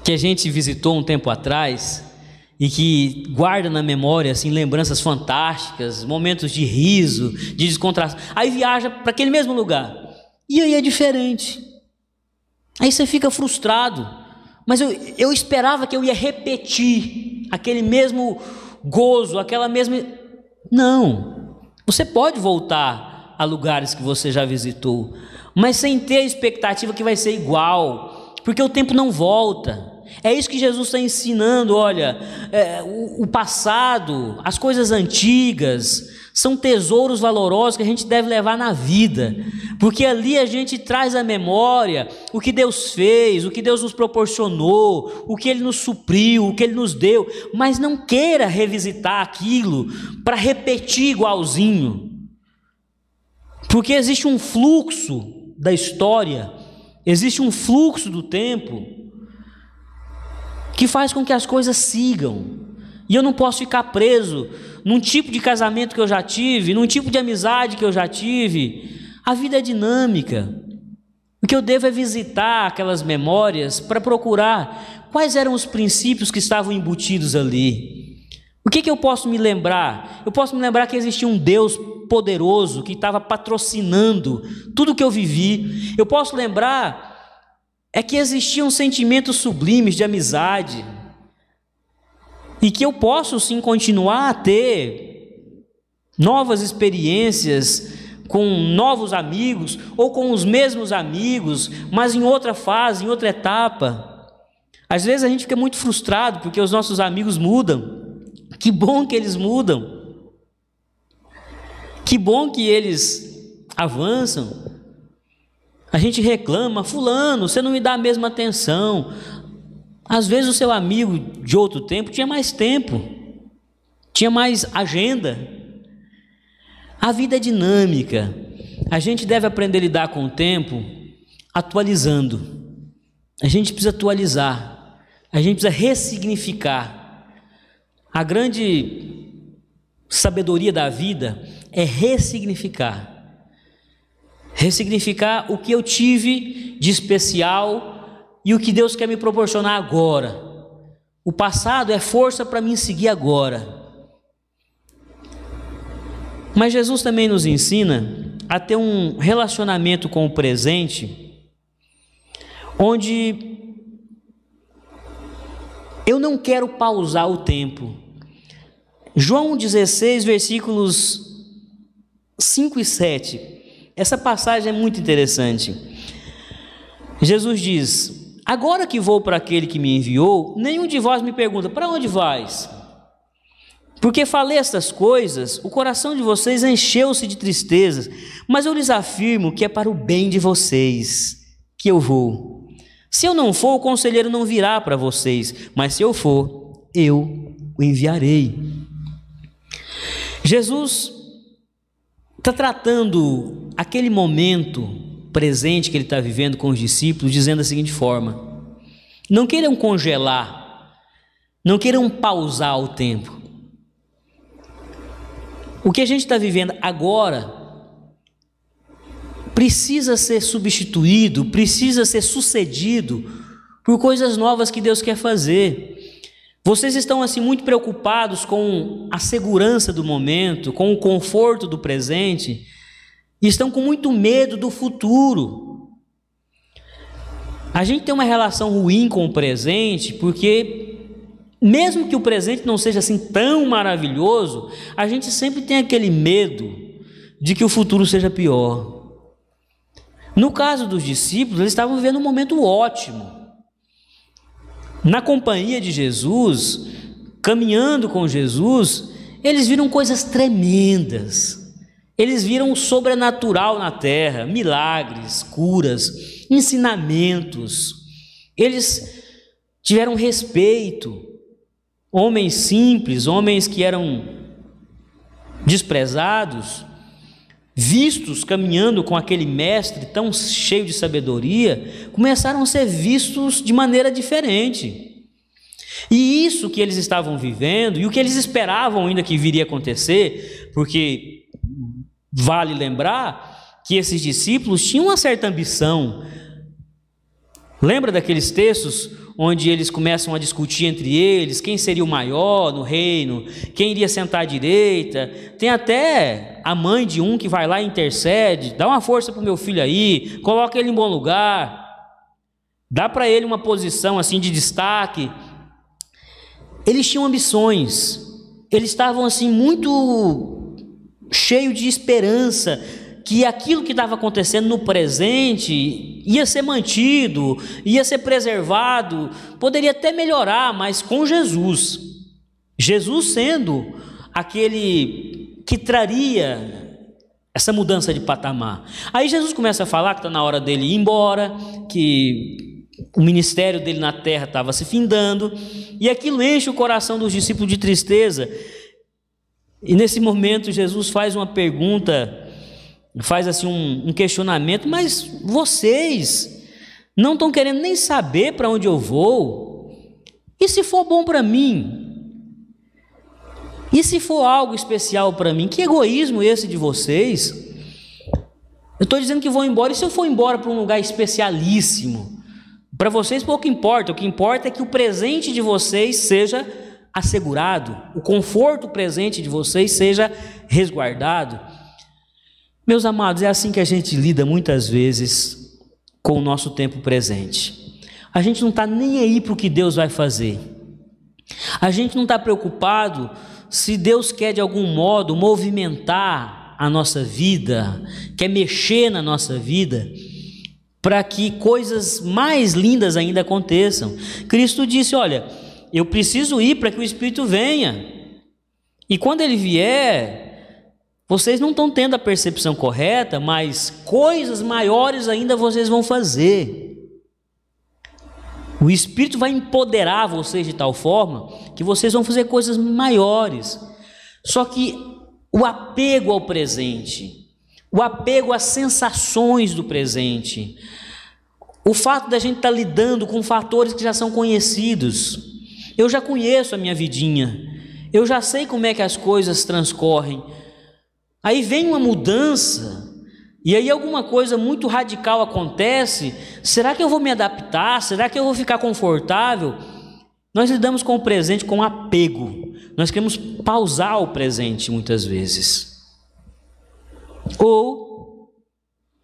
que a gente visitou um tempo atrás e que guarda na memória assim lembranças fantásticas, momentos de riso, de descontração. Aí viaja para aquele mesmo lugar e aí é diferente. Aí você fica frustrado. Mas eu esperava que eu ia repetir aquele mesmo gozo, aquela mesma... Não, você pode voltar a lugares que você já visitou, mas sem ter a expectativa que vai ser igual, porque o tempo não volta. É isso que Jesus está ensinando. Olha, o passado, as coisas antigas são tesouros valorosos que a gente deve levar na vida, porque ali a gente traz à memória o que Deus fez, o que Deus nos proporcionou, o que Ele nos supriu, o que Ele nos deu, mas não queira revisitar aquilo para repetir igualzinho, porque existe um fluxo da história, existe um fluxo do tempo que faz com que as coisas sigam, e eu não posso ficar preso num tipo de casamento que eu já tive, num tipo de amizade que eu já tive. A vida é dinâmica. O que eu devo é visitar aquelas memórias para procurar quais eram os princípios que estavam embutidos ali. O que eu posso me lembrar? Eu posso me lembrar que existia um Deus poderoso que estava patrocinando tudo que eu vivi. Eu posso lembrar que existiam sentimentos sublimes de amizade, e que eu posso sim continuar a ter novas experiências com novos amigos, ou com os mesmos amigos, mas em outra fase, em outra etapa. Às vezes a gente fica muito frustrado porque os nossos amigos mudam. Que bom que eles mudam, que bom que eles avançam. A gente reclama: fulano, você não me dá a mesma atenção. Às vezes o seu amigo de outro tempo tinha mais tempo, tinha mais agenda. A vida é dinâmica, a gente deve aprender a lidar com o tempo atualizando. A gente precisa atualizar, a gente precisa ressignificar. A grande sabedoria da vida é ressignificar. Ressignificar o que eu tive de especial e o que Deus quer me proporcionar agora. O passado é força para mim seguir agora. Mas Jesus também nos ensina a ter um relacionamento com o presente, onde eu não quero pausar o tempo. João 16, versículos 5 e 7. Essa passagem é muito interessante. Jesus diz: agora que vou para aquele que me enviou, nenhum de vós me pergunta: para onde vais? Porque falei estas coisas, o coração de vocês encheu-se de tristezas, mas eu lhes afirmo que é para o bem de vocês que eu vou. Se eu não for, o conselheiro não virá para vocês, mas se eu for, eu o enviarei. Jesus está tratando aquele momento presente que ele está vivendo com os discípulos, dizendo da seguinte forma: não queiram congelar, não queiram pausar o tempo. O que a gente está vivendo agora precisa ser substituído, precisa ser sucedido por coisas novas que Deus quer fazer. Vocês estão assim muito preocupados com a segurança do momento, com o conforto do presente, e estão com muito medo do futuro. A gente tem uma relação ruim com o presente, porque mesmo que o presente não seja assim tão maravilhoso, a gente sempre tem aquele medo de que o futuro seja pior. No caso dos discípulos, eles estavam vivendo um momento ótimo. Na companhia de Jesus, caminhando com Jesus, eles viram coisas tremendas. Eles viram o sobrenatural na terra, milagres, curas, ensinamentos. Eles tiveram respeito. Homens simples, homens que eram desprezados, vistos caminhando com aquele mestre tão cheio de sabedoria, começaram a ser vistos de maneira diferente. E isso que eles estavam vivendo, e o que eles esperavam ainda que viria a acontecer, porque vale lembrar que esses discípulos tinham uma certa ambição. Lembra daqueles textos onde eles começam a discutir entre eles quem seria o maior no reino, quem iria sentar à direita? Tem até a mãe de um que vai lá e intercede: dá uma força para o meu filho aí, coloca ele em bom lugar, dá para ele uma posição assim de destaque. Eles tinham ambições, eles estavam assim muito cheios de esperança que aquilo que estava acontecendo no presente ia ser mantido, ia ser preservado, poderia até melhorar, mas com Jesus. Jesus sendo aquele que traria essa mudança de patamar. Aí Jesus começa a falar que está na hora dele ir embora, que o ministério dele na terra estava se findando, e aquilo enche o coração dos discípulos de tristeza. E nesse momento Jesus faz uma pergunta, faz assim um questionamento: mas vocês não estão querendo nem saber para onde eu vou? E se for bom para mim? E se for algo especial para mim? Que egoísmo esse de vocês? Eu estou dizendo que vou embora, e se eu for embora para um lugar especialíssimo? Para vocês pouco importa, o que importa é que o presente de vocês seja assegurado, o conforto presente de vocês seja resguardado. Meus amados, é assim que a gente lida muitas vezes com o nosso tempo presente. A gente não está nem aí para o que Deus vai fazer. A gente não está preocupado se Deus quer de algum modo movimentar a nossa vida, quer mexer na nossa vida, para que coisas mais lindas ainda aconteçam. Cristo disse: olha, eu preciso ir para que o Espírito venha, e quando ele vier, vocês não estão tendo a percepção correta, mas coisas maiores ainda vocês vão fazer. O Espírito vai empoderar vocês de tal forma que vocês vão fazer coisas maiores. Só que o apego ao presente, o apego às sensações do presente, o fato da gente estar lidando com fatores que já são conhecidos. Eu já conheço a minha vidinha, eu já sei como é que as coisas transcorrem. Aí vem uma mudança, e aí alguma coisa muito radical acontece. Será que eu vou me adaptar? Será que eu vou ficar confortável? Nós lidamos com o presente com apego. Nós queremos pausar o presente muitas vezes. Ou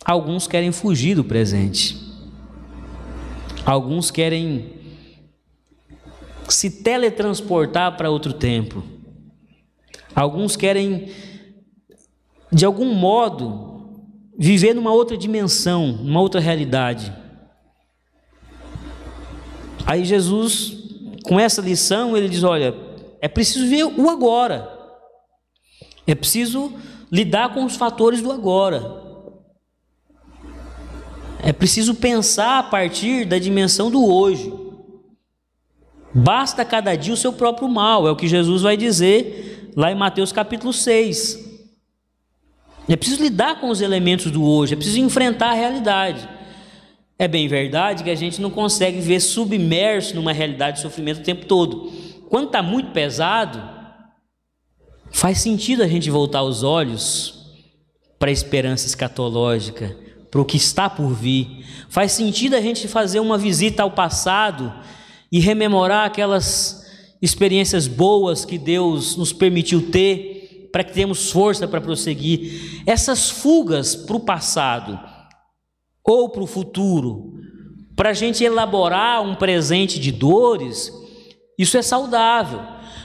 alguns querem fugir do presente. Alguns querem se teletransportar para outro tempo. Alguns querem, de algum modo, viver numa outra dimensão, numa outra realidade. Aí Jesus, com essa lição, ele diz: olha, é preciso ver o agora. É preciso lidar com os fatores do agora. É preciso pensar a partir da dimensão do hoje. Basta cada dia o seu próprio mal, é o que Jesus vai dizer lá em Mateus capítulo 6. É preciso lidar com os elementos do hoje, é preciso enfrentar a realidade. É bem verdade que a gente não consegue viver submerso numa realidade de sofrimento o tempo todo. Quando está muito pesado, faz sentido a gente voltar os olhos para a esperança escatológica, para o que está por vir. Faz sentido a gente fazer uma visita ao passado e rememorar aquelas experiências boas que Deus nos permitiu ter, para que tenhamos força para prosseguir. Essas fugas para o passado ou para o futuro, para a gente elaborar um presente de dores, isso é saudável,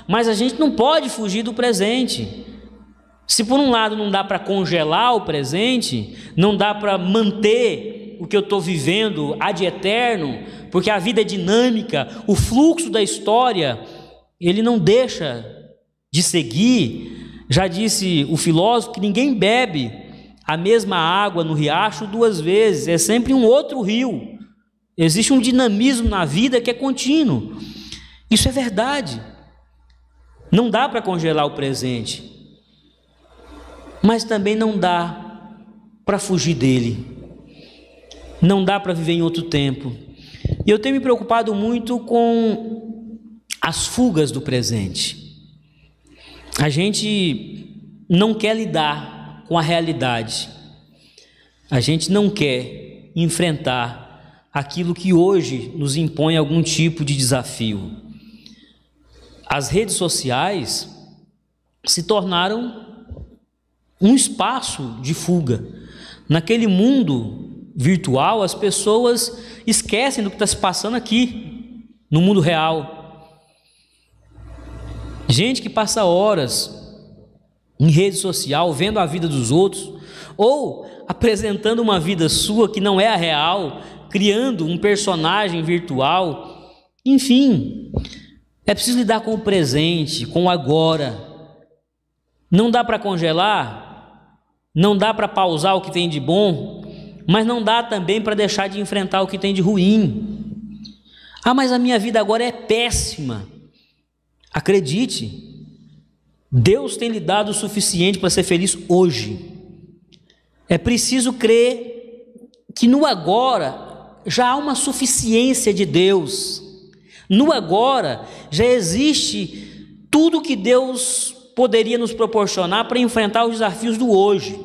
mas a gente não pode fugir do presente. Se por um lado não dá para congelar o presente, não dá para manter o que eu estou vivendo ad eterno, porque a vida é dinâmica, o fluxo da história, ele não deixa de seguir. Já disse o filósofo que ninguém bebe a mesma água no riacho duas vezes, é sempre um outro rio. Existe um dinamismo na vida que é contínuo. Isso é verdade. Não dá para congelar o presente, mas também não dá para fugir dele. Não dá para viver em outro tempo. E eu tenho me preocupado muito com as fugas do presente. A gente não quer lidar com a realidade. A gente não quer enfrentar aquilo que hoje nos impõe algum tipo de desafio. As redes sociais se tornaram um espaço de fuga. Naquele mundo virtual, as pessoas esquecem do que está se passando aqui, no mundo real. Gente que passa horas em rede social, vendo a vida dos outros, ou apresentando uma vida sua que não é a real, criando um personagem virtual. Enfim, é preciso lidar com o presente, com o agora. Não dá para congelar, não dá para pausar o que tem de bom, mas não dá também para deixar de enfrentar o que tem de ruim. Ah, mas a minha vida agora é péssima. Acredite, Deus tem lhe dado o suficiente para ser feliz hoje. É preciso crer que no agora já há uma suficiência de Deus. No agora já existe tudo que Deus poderia nos proporcionar para enfrentar os desafios do hoje.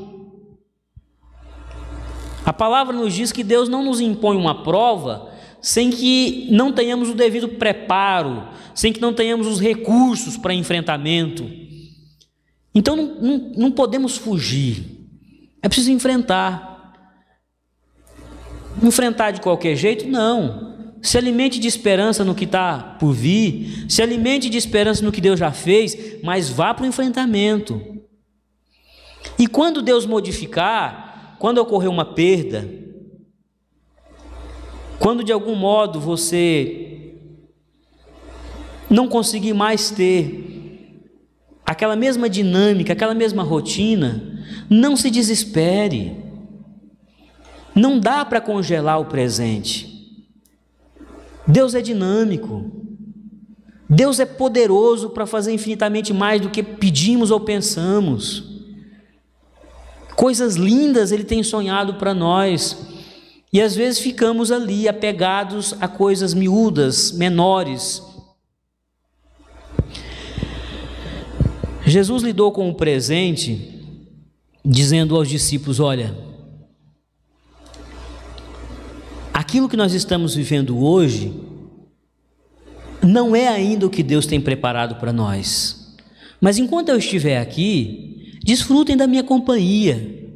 A palavra nos diz que Deus não nos impõe uma prova sem que não tenhamos o devido preparo, sem que não tenhamos os recursos para enfrentamento. Então não podemos fugir, é preciso enfrentar. Enfrentar de qualquer jeito? Não. Se alimente de esperança no que está por vir, se alimente de esperança no que Deus já fez, mas vá para o enfrentamento. E quando Deus modificar, quando ocorrer uma perda, quando de algum modo você não conseguir mais ter aquela mesma dinâmica, aquela mesma rotina, não se desespere. Não dá para congelar o presente. Deus é dinâmico. Deus é poderoso para fazer infinitamente mais do que pedimos ou pensamos. Coisas lindas Ele tem sonhado para nós. E às vezes ficamos ali apegados a coisas miúdas, menores. Jesus lidou com o presente, dizendo aos discípulos: olha, aquilo que nós estamos vivendo hoje não é ainda o que Deus tem preparado para nós. Mas enquanto eu estiver aqui, desfrutem da minha companhia.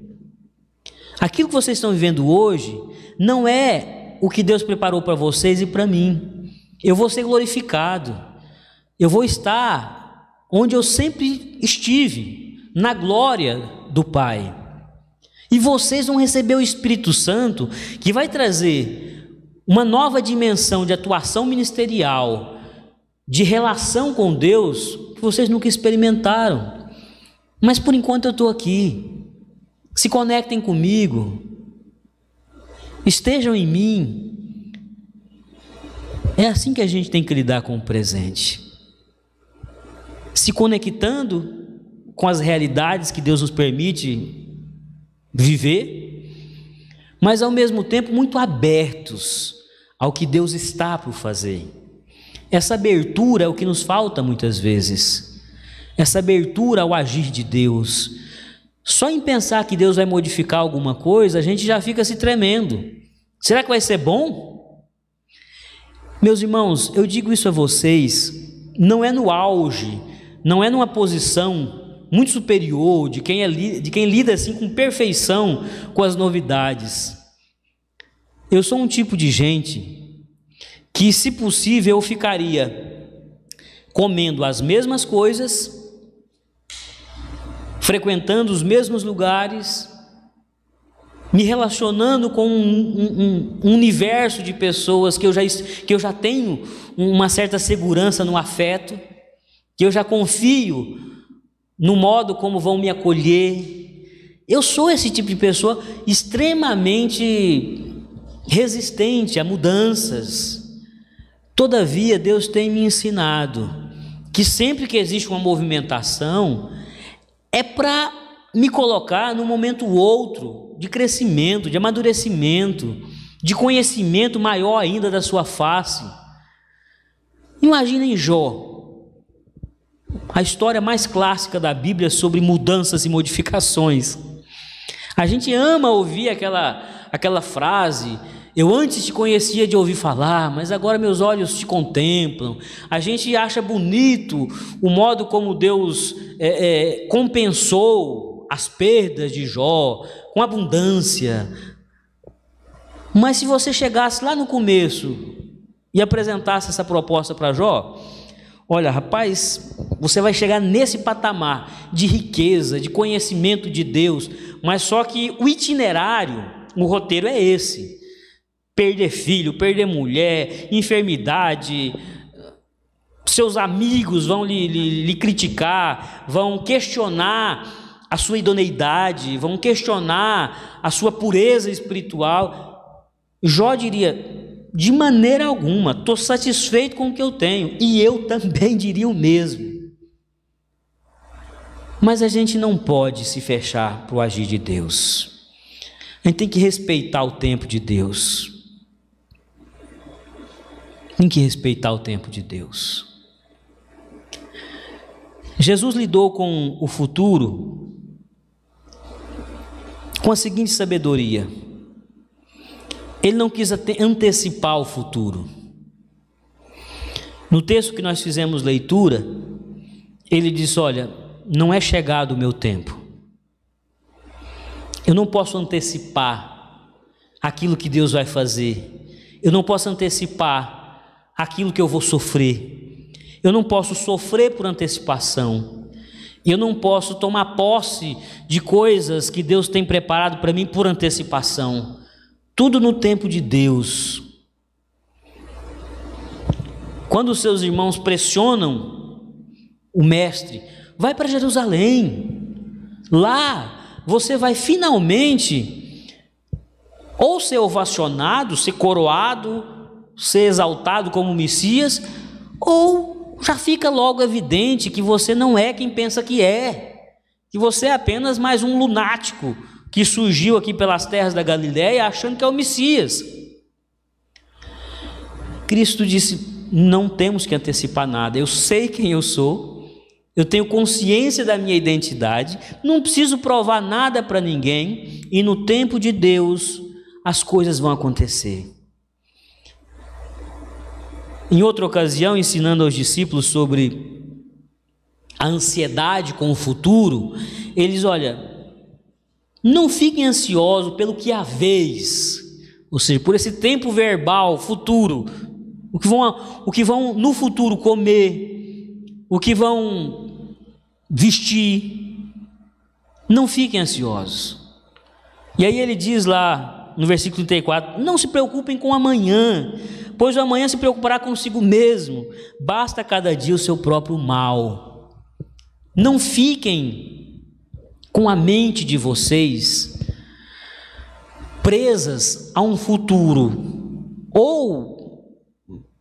Aquilo que vocês estão vivendo hoje não é o que Deus preparou para vocês e para mim. Eu vou ser glorificado. Eu vou estar onde eu sempre estive, na glória do Pai. E vocês vão receber o Espírito Santo, que vai trazer uma nova dimensão de atuação ministerial, de relação com Deus, que vocês nunca experimentaram. Mas por enquanto eu estou aqui. Se conectem comigo, estejam em mim. É assim que a gente tem que lidar com o presente, se conectando com as realidades que Deus nos permite viver, mas ao mesmo tempo muito abertos ao que Deus está por fazer. Essa abertura é o que nos falta muitas vezes, essa abertura ao agir de Deus. Só em pensar que Deus vai modificar alguma coisa, a gente já fica se tremendo. Será que vai ser bom? Meus irmãos, eu digo isso a vocês, não é no auge, não é numa posição muito superior de quem lida assim com perfeição com as novidades. Eu sou um tipo de gente que, se possível, eu ficaria comendo as mesmas coisas, frequentando os mesmos lugares, me relacionando com um universo de pessoas que eu já tenho uma certa segurança no afeto, que eu já confio no modo como vão me acolher. Eu sou esse tipo de pessoa extremamente resistente a mudanças. Todavia, Deus tem me ensinado que sempre que existe uma movimentação, é para me colocar num momento ou outro de crescimento, de amadurecimento, de conhecimento maior ainda da sua face. Imaginem Jó, a história mais clássica da Bíblia sobre mudanças e modificações. A gente ama ouvir aquela frase: eu antes te conhecia de ouvir falar, mas agora meus olhos te contemplam. A gente acha bonito o modo como Deus compensou as perdas de Jó com abundância. Mas se você chegasse lá no começo e apresentasse essa proposta para Jó: olha, rapaz, você vai chegar nesse patamar de riqueza, de conhecimento de Deus, mas só que o itinerário, o roteiro é esse: perder filho, perder mulher, enfermidade, seus amigos vão lhe criticar, vão questionar a sua idoneidade, vão questionar a sua pureza espiritual. Jó diria: de maneira alguma, estou satisfeito com o que eu tenho, e eu também diria o mesmo. Mas a gente não pode se fechar para o agir de Deus. A gente tem que respeitar o tempo de Deus. Tem que respeitar o tempo de Deus. Jesus lidou com o futuro com a seguinte sabedoria: ele não quis antecipar o futuro. No texto que nós fizemos leitura, ele disse: olha, não é chegado o meu tempo. Eu não posso antecipar aquilo que Deus vai fazer. Eu não posso antecipar aquilo que eu vou sofrer. Eu não posso sofrer por antecipação. Eu não posso tomar posse de coisas que Deus tem preparado para mim por antecipação. Tudo no tempo de Deus. Quando os seus irmãos pressionam o mestre: vai para Jerusalém, lá você vai finalmente ou ser ovacionado, ser coroado, ser exaltado como Messias, ou já fica logo evidente que você não é quem pensa que é, que você é apenas mais um lunático que surgiu aqui pelas terras da Galiléia achando que é o Messias. Cristo disse: não temos que antecipar nada, eu sei quem eu sou, eu tenho consciência da minha identidade, não preciso provar nada para ninguém, e no tempo de Deus as coisas vão acontecer. Em outra ocasião, ensinando aos discípulos sobre a ansiedade com o futuro, ele diz: olha, não fiquem ansiosos pelo que haveis, ou seja, por esse tempo verbal futuro, o que vão no futuro comer, o que vão vestir. Não fiquem ansiosos. E aí ele diz lá no versículo 34: não se preocupem com amanhã, pois o amanhã se preocupará consigo mesmo, basta cada dia o seu próprio mal. Não fiquem com a mente de vocês presas a um futuro ou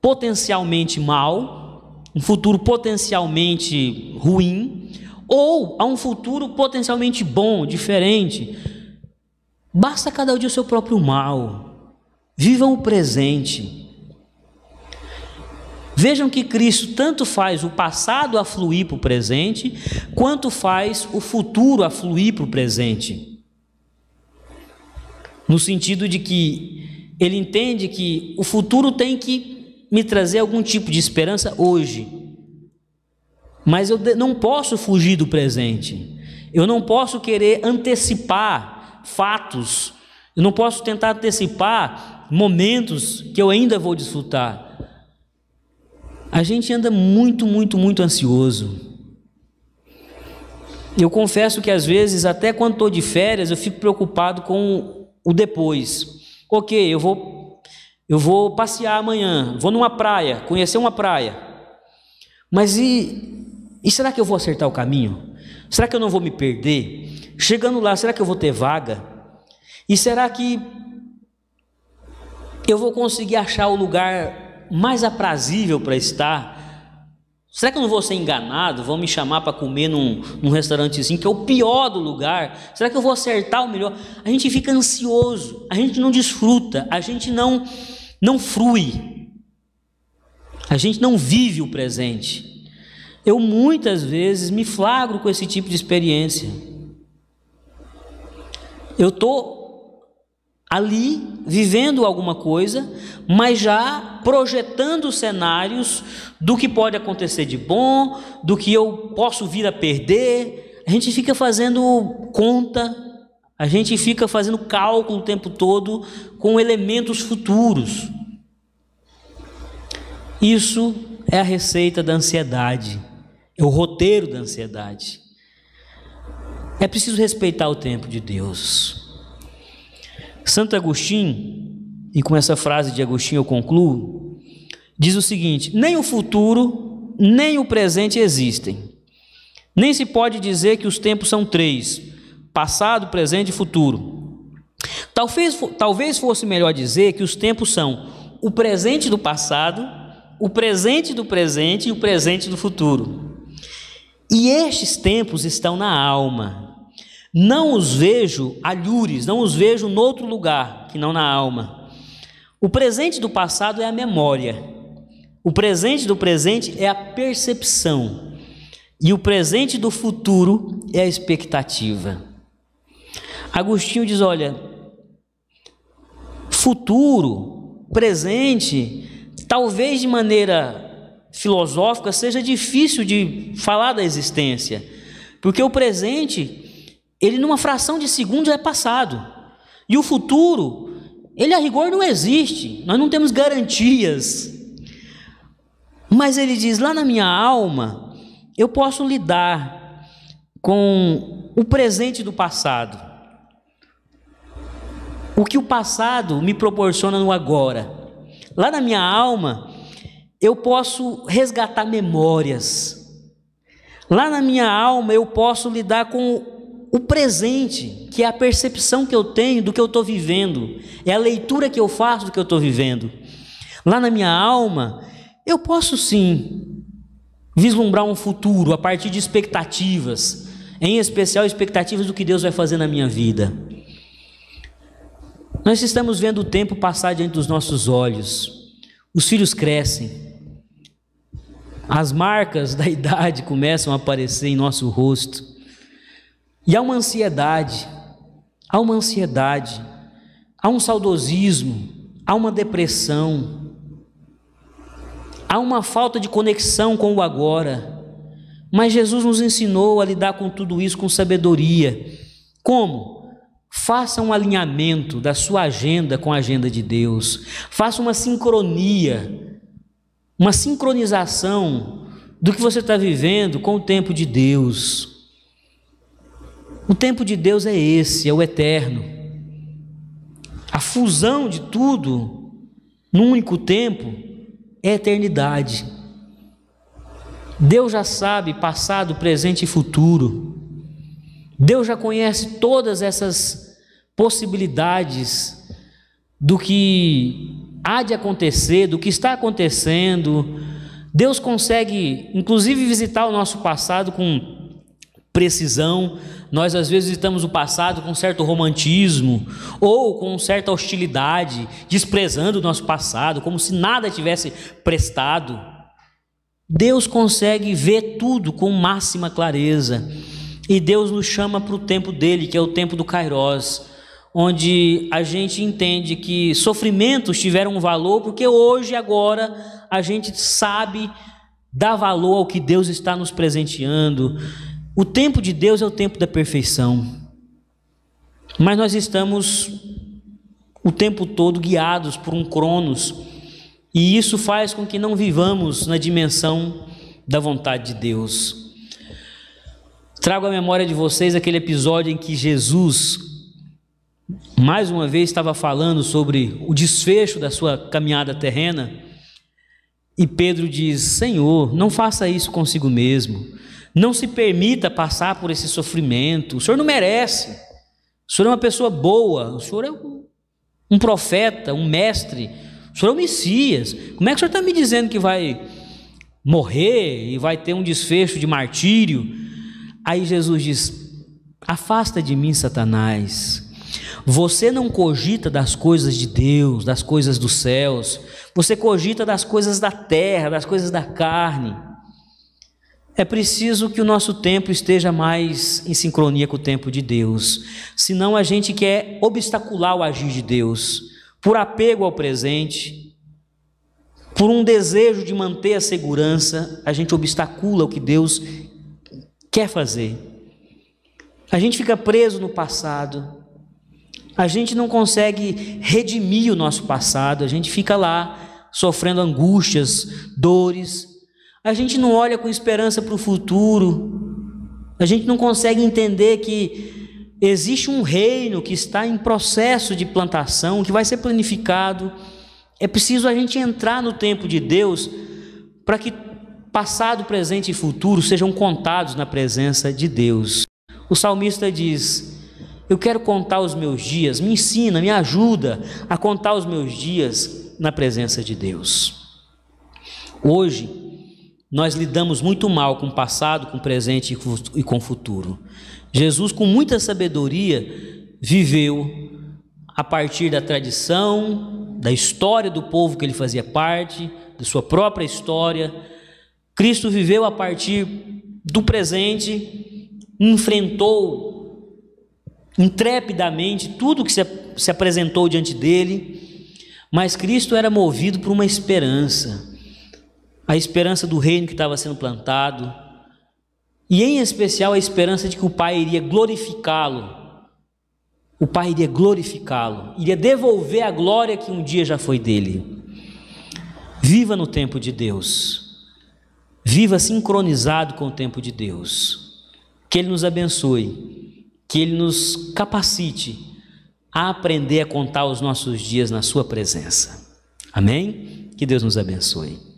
potencialmente mal, um futuro potencialmente ruim, ou a um futuro potencialmente bom, diferente. Basta cada dia o seu próprio mal. Vivam o presente. Vejam que Cristo tanto faz o passado afluir para o presente, quanto faz o futuro afluir para o presente. No sentido de que ele entende que o futuro tem que me trazer algum tipo de esperança hoje. Mas eu não posso fugir do presente. Eu não posso querer antecipar fatos. Eu não posso tentar antecipar momentos que eu ainda vou desfrutar. A gente anda muito ansioso. Eu confesso que às vezes, até quando estou de férias, eu fico preocupado com o depois. Ok, eu vou passear amanhã, vou numa praia, conhecer uma praia. Mas e será que eu vou acertar o caminho? Será que eu não vou me perder? Chegando lá, será que eu vou ter vaga? E será que eu vou conseguir achar o lugar mais aprazível para estar? Será que eu não vou ser enganado? Vão me chamar para comer num restaurantezinho que é o pior do lugar? Será que eu vou acertar o melhor? A gente fica ansioso, a gente não desfruta, a gente não frui, a gente não vive o presente. Eu muitas vezes me flagro com esse tipo de experiência. Eu estou ali vivendo alguma coisa, mas já projetando cenários do que pode acontecer de bom, do que eu posso vir a perder. A gente fica fazendo conta, a gente fica fazendo cálculo o tempo todo com elementos futuros. Isso é a receita da ansiedade, é o roteiro da ansiedade. É preciso respeitar o tempo de Deus. Santo Agostinho, e com essa frase de Agostinho eu concluo, diz o seguinte: nem o futuro nem o presente existem. Nem se pode dizer que os tempos são 3, passado, presente e futuro. Talvez fosse melhor dizer que os tempos são o presente do passado, o presente do presente e o presente do futuro. E estes tempos estão na alma. Não os vejo alhures, não os vejo em outro lugar que não na alma. O presente do passado é a memória. O presente do presente é a percepção. E o presente do futuro é a expectativa. Agostinho diz, olha, futuro, presente, talvez de maneira filosófica seja difícil de falar da existência, porque o presente, ele numa fração de segundo já é passado, e o futuro, ele a rigor não existe, nós não temos garantias, mas ele diz, lá na minha alma, eu posso lidar com o presente do passado, o que o passado me proporciona no agora. Lá na minha alma, eu posso resgatar memórias. Lá na minha alma, eu posso lidar com o presente, que é a percepção que eu tenho do que eu estou vivendo, é a leitura que eu faço do que eu estou vivendo. Lá na minha alma, eu posso sim vislumbrar um futuro a partir de expectativas, em especial expectativas do que Deus vai fazer na minha vida. Nós estamos vendo o tempo passar diante dos nossos olhos, os filhos crescem, as marcas da idade começam a aparecer em nosso rosto, e há uma ansiedade, há um saudosismo, há uma depressão, há uma falta de conexão com o agora, mas Jesus nos ensinou a lidar com tudo isso com sabedoria. Como? Faça um alinhamento da sua agenda com a agenda de Deus. Faça uma sincronia, uma sincronização do que você está vivendo com o tempo de Deus. O tempo de Deus é esse, é o eterno. A fusão de tudo num único tempo é a eternidade. Deus já sabe passado, presente e futuro. Deus já conhece todas essas possibilidades do que há de acontecer, do que está acontecendo. Deus consegue, inclusive, visitar o nosso passado com precisão. Nós, às vezes, visitamos o passado com certo romantismo ou com certa hostilidade, desprezando o nosso passado, como se nada tivesse prestado. Deus consegue ver tudo com máxima clareza. E Deus nos chama para o tempo dele, que é o tempo do Kairos, onde a gente entende que sofrimentos tiveram um valor, porque hoje, agora, a gente sabe dar valor ao que Deus está nos presenteando. O tempo de Deus é o tempo da perfeição, mas nós estamos o tempo todo guiados por um cronos, e isso faz com que não vivamos na dimensão da vontade de Deus. Trago à memória de vocês aquele episódio em que Jesus, mais uma vez, estava falando sobre o desfecho da sua caminhada terrena, e Pedro diz: Senhor, não faça isso consigo mesmo, não se permita passar por esse sofrimento, o Senhor não merece, o Senhor é uma pessoa boa, o Senhor é um profeta, um mestre, o Senhor é o Messias, como é que o Senhor está me dizendo que vai morrer e vai ter um desfecho de martírio? Aí Jesus diz: afasta de mim, Satanás, você não cogita das coisas de Deus, das coisas dos céus, você cogita das coisas da terra, das coisas da carne. É preciso que o nosso tempo esteja mais em sincronia com o tempo de Deus, senão a gente quer obstacular o agir de Deus, por apego ao presente, por um desejo de manter a segurança, a gente obstacula o que Deus quer fazer. A gente fica preso no passado, a gente não consegue redimir o nosso passado, a gente fica lá sofrendo angústias, dores, a gente não olha com esperança para o futuro, a gente não consegue entender que existe um reino que está em processo de plantação, que vai ser planificado. É preciso a gente entrar no tempo de Deus para que passado, presente e futuro sejam contados na presença de Deus. O salmista diz: eu quero contar os meus dias, me ensina, me ajuda a contar os meus dias na presença de Deus. Hoje, nós lidamos muito mal com o passado, com o presente e com o futuro. Jesus, com muita sabedoria, viveu a partir da tradição, da história do povo que ele fazia parte, da sua própria história. Cristo viveu a partir do presente, enfrentou intrepidamente tudo que se apresentou diante dele, mas Cristo era movido por uma esperança, a esperança do reino que estava sendo plantado, e em especial a esperança de que o Pai iria glorificá-lo. O Pai iria glorificá-lo, iria devolver a glória que um dia já foi dele. Viva no tempo de Deus, viva sincronizado com o tempo de Deus. Que Ele nos abençoe, que Ele nos capacite a aprender a contar os nossos dias na sua presença. Amém? Que Deus nos abençoe.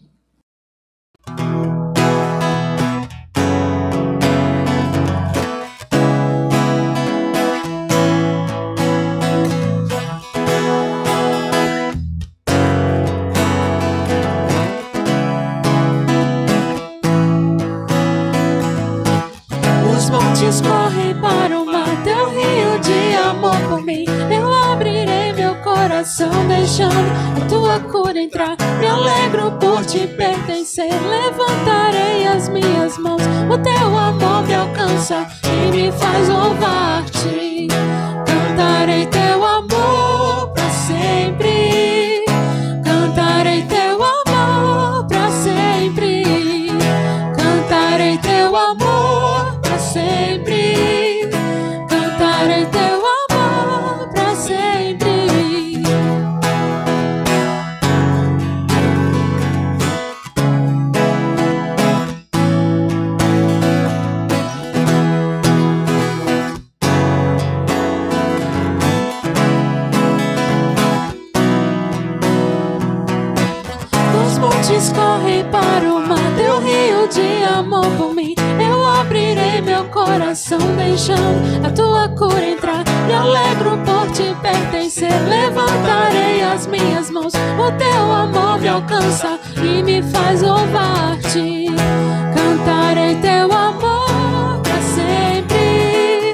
Corre para o mar, teu rio de amor por mim. Eu abrirei meu coração, deixando a tua cura entrar. Me alegro por te pertencer, levantarei as minhas mãos. O teu amor me alcança e me faz louvar-te. Cantarei teu amor para sempre. Cantarei teu amor para sempre. Cantarei teu amor para sempre. Cantarei teu amor para sempre. Os montes correm para o mar, teu rio de amor por mim. Eu abrirei meu coração, deixando a tua cura entrar. Me alegro por te pertencer, levantarei as minhas mãos. O teu amor me alcança e me faz louvar-te. Cantarei teu amor para sempre.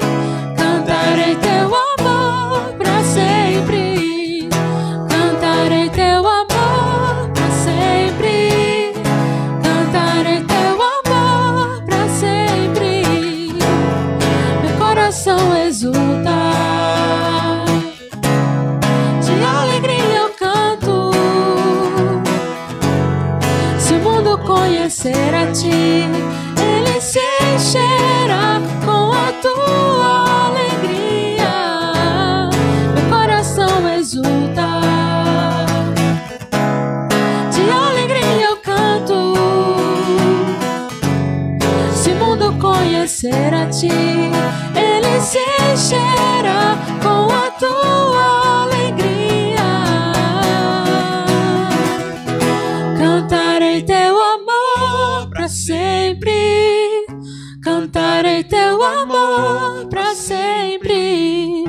Cantarei teu amor para sempre. Cantarei teu amor para sempre. Cantarei teu amor para sempre. Meu coração exulta, de alegria eu canto. Se o mundo conhecer a ti, ele se encherá com a tua alegria. Meu coração exulta, de alegria eu canto. Se o mundo conhecer a ti, ele se encherá com a tua alegria. Cantarei teu amor para sempre. Cantarei teu amor para sempre.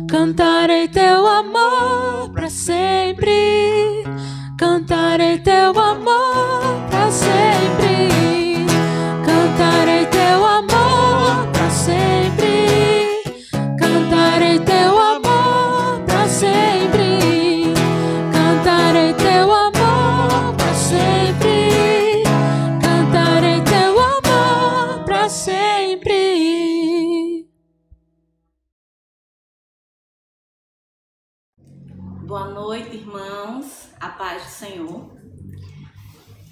Cantarei teu amor para sempre. Cantarei teu amor para sempre. Cantarei teu amor para sempre. Cantarei teu amor para sempre. Cantarei teu amor para sempre. Cantarei teu amor para sempre. Boa noite, irmãos. A paz do Senhor.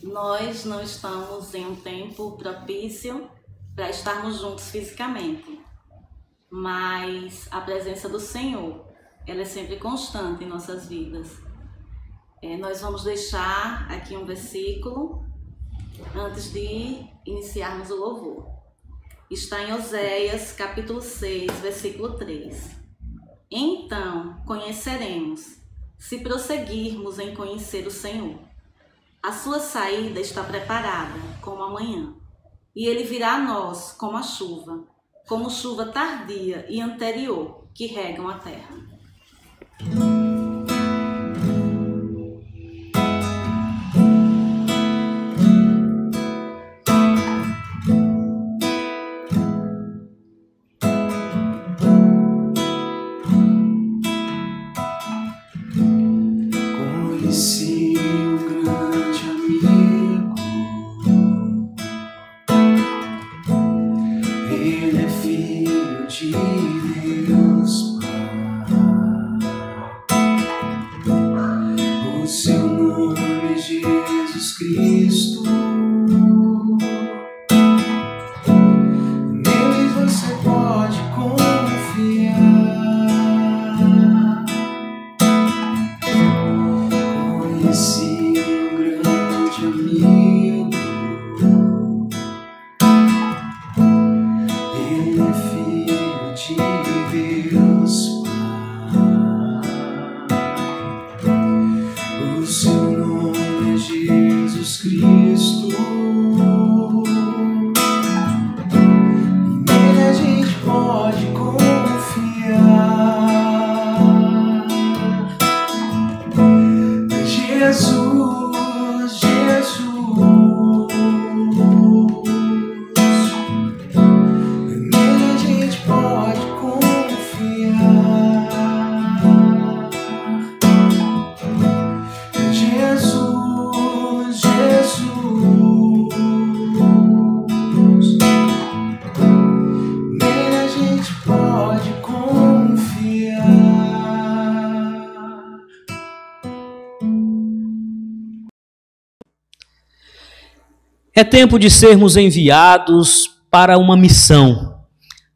Nós não estamos em um tempo propício para estarmos juntos fisicamente, mas a presença do Senhor, ela é sempre constante em nossas vidas. Nós vamos deixar aqui um versículo antes de iniciarmos o louvor. Está em Oséias, capítulo 6, versículo 3. Então conheceremos, se prosseguirmos em conhecer o Senhor. A sua saída está preparada, como a manhã, e ele virá a nós como a chuva, como chuva tardia e anterior, que regam a terra. Conheci um grande amigo, ele é filho de Deus Pai. O seu nome é Jesus Cristo. Nele você pode confiar. Conheci um grande amigo, ele é filho de Deus Pai. O seu nome é Jesus Cristo. E nele a gente pode confiar. Jesus, Jesus, nele a gente pode confiar. Jesus, Jesus, nele a gente pode confiar. É tempo de sermos enviados para uma missão,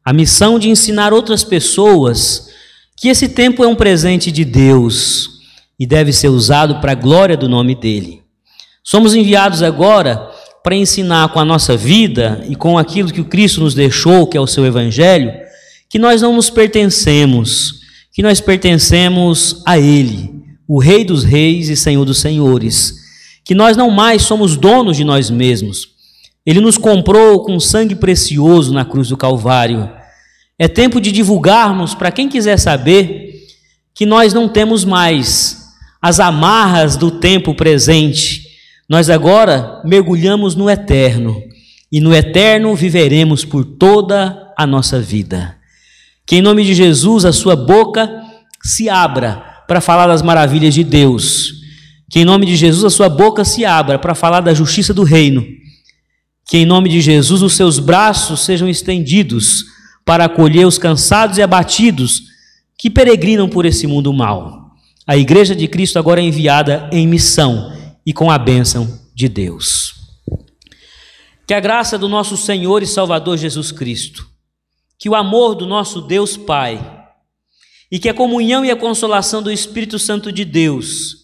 a missão de ensinar outras pessoas que esse tempo é um presente de Deus e deve ser usado para a glória do nome dele. Somos enviados agora para ensinar com a nossa vida e com aquilo que o Cristo nos deixou, que é o seu evangelho, que nós não nos pertencemos, que nós pertencemos a ele, o Rei dos reis e Senhor dos senhores, que nós não mais somos donos de nós mesmos. Ele nos comprou com sangue precioso na cruz do Calvário. É tempo de divulgarmos para quem quiser saber que nós não temos mais as amarras do tempo presente. Nós agora mergulhamos no eterno e no eterno viveremos por toda a nossa vida. Que em nome de Jesus a sua boca se abra para falar das maravilhas de Deus. Que em nome de Jesus a sua boca se abra para falar da justiça do reino. Que em nome de Jesus os seus braços sejam estendidos para acolher os cansados e abatidos que peregrinam por esse mundo mau. A Igreja de Cristo agora é enviada em missão e com a bênção de Deus. Que a graça do nosso Senhor e Salvador Jesus Cristo, que o amor do nosso Deus Pai e que a comunhão e a consolação do Espírito Santo de Deus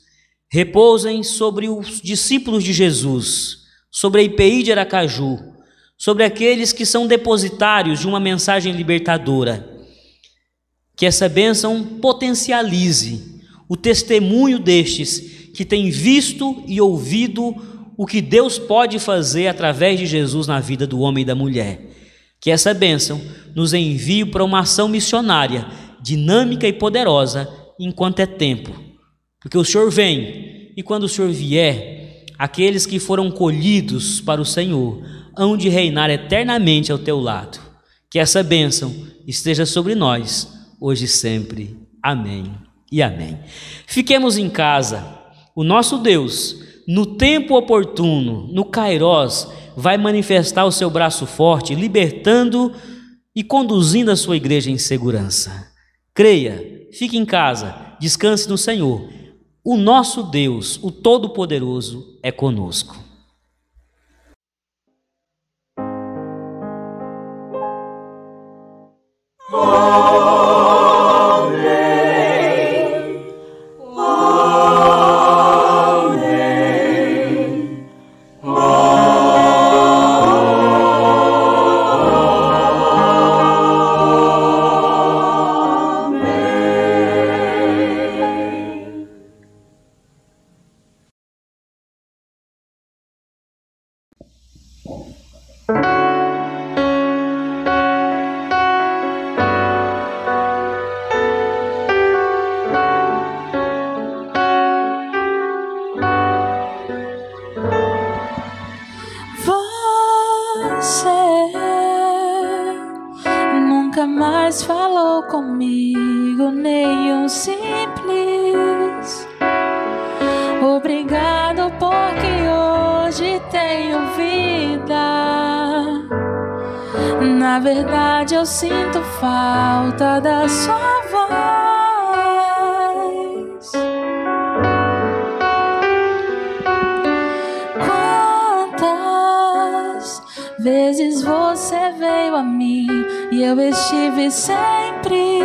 repousem sobre os discípulos de Jesus, sobre a IPI de Aracaju, sobre aqueles que são depositários de uma mensagem libertadora. Que essa bênção potencialize o testemunho destes que têm visto e ouvido o que Deus pode fazer através de Jesus na vida do homem e da mulher. Que essa bênção nos envie para uma ação missionária, dinâmica e poderosa, enquanto é tempo. Porque o Senhor vem, e quando o Senhor vier, aqueles que foram colhidos para o Senhor hão de reinar eternamente ao teu lado. Que essa bênção esteja sobre nós, hoje e sempre. Amém e amém. Fiquemos em casa. O nosso Deus, no tempo oportuno, no Kairós, vai manifestar o seu braço forte, libertando e conduzindo a sua igreja em segurança. Creia, fique em casa, descanse no Senhor. O nosso Deus, o Todo-Poderoso, é conosco. tão simples. Obrigado porque hoje tenho vida. Na verdade eu sinto falta da sua voz. Quantas vezes você veio a mim e eu estive sempre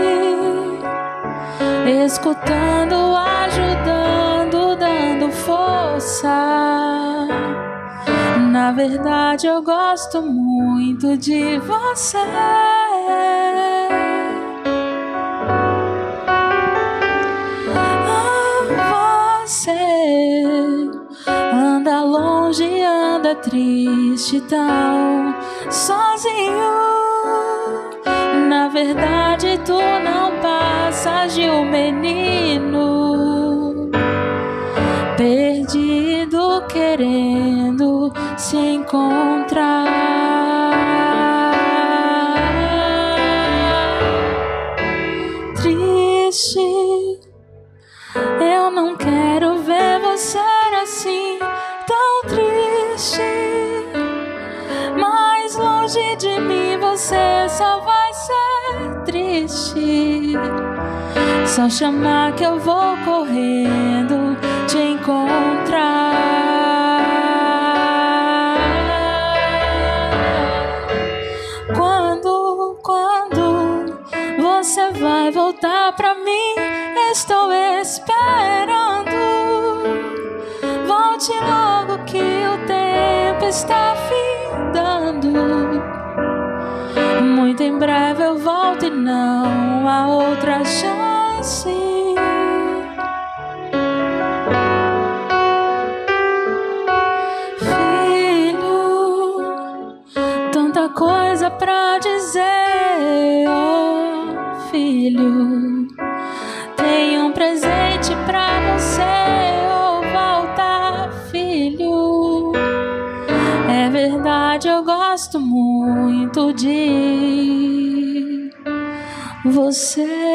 escutando, ajudando, dando força. Na verdade eu gosto muito de você. Você anda longe, anda triste, tão sozinho. Na verdade tu não passas de um menino perdido, querendo se encontrar. Triste, eu não quero ver você assim, tão triste. Mais longe de mim você só vai ser triste. Só chamar que eu vou correndo te encontrar. Quando você vai voltar pra mim? Estou esperando. Volte logo que o tempo está findando. Muito em breve eu volto e não há outra chance. Filho, tanta coisa pra dizer. Oh, filho, tenho um presente pra você. Oh, volta, filho. É verdade, eu gosto muito de você.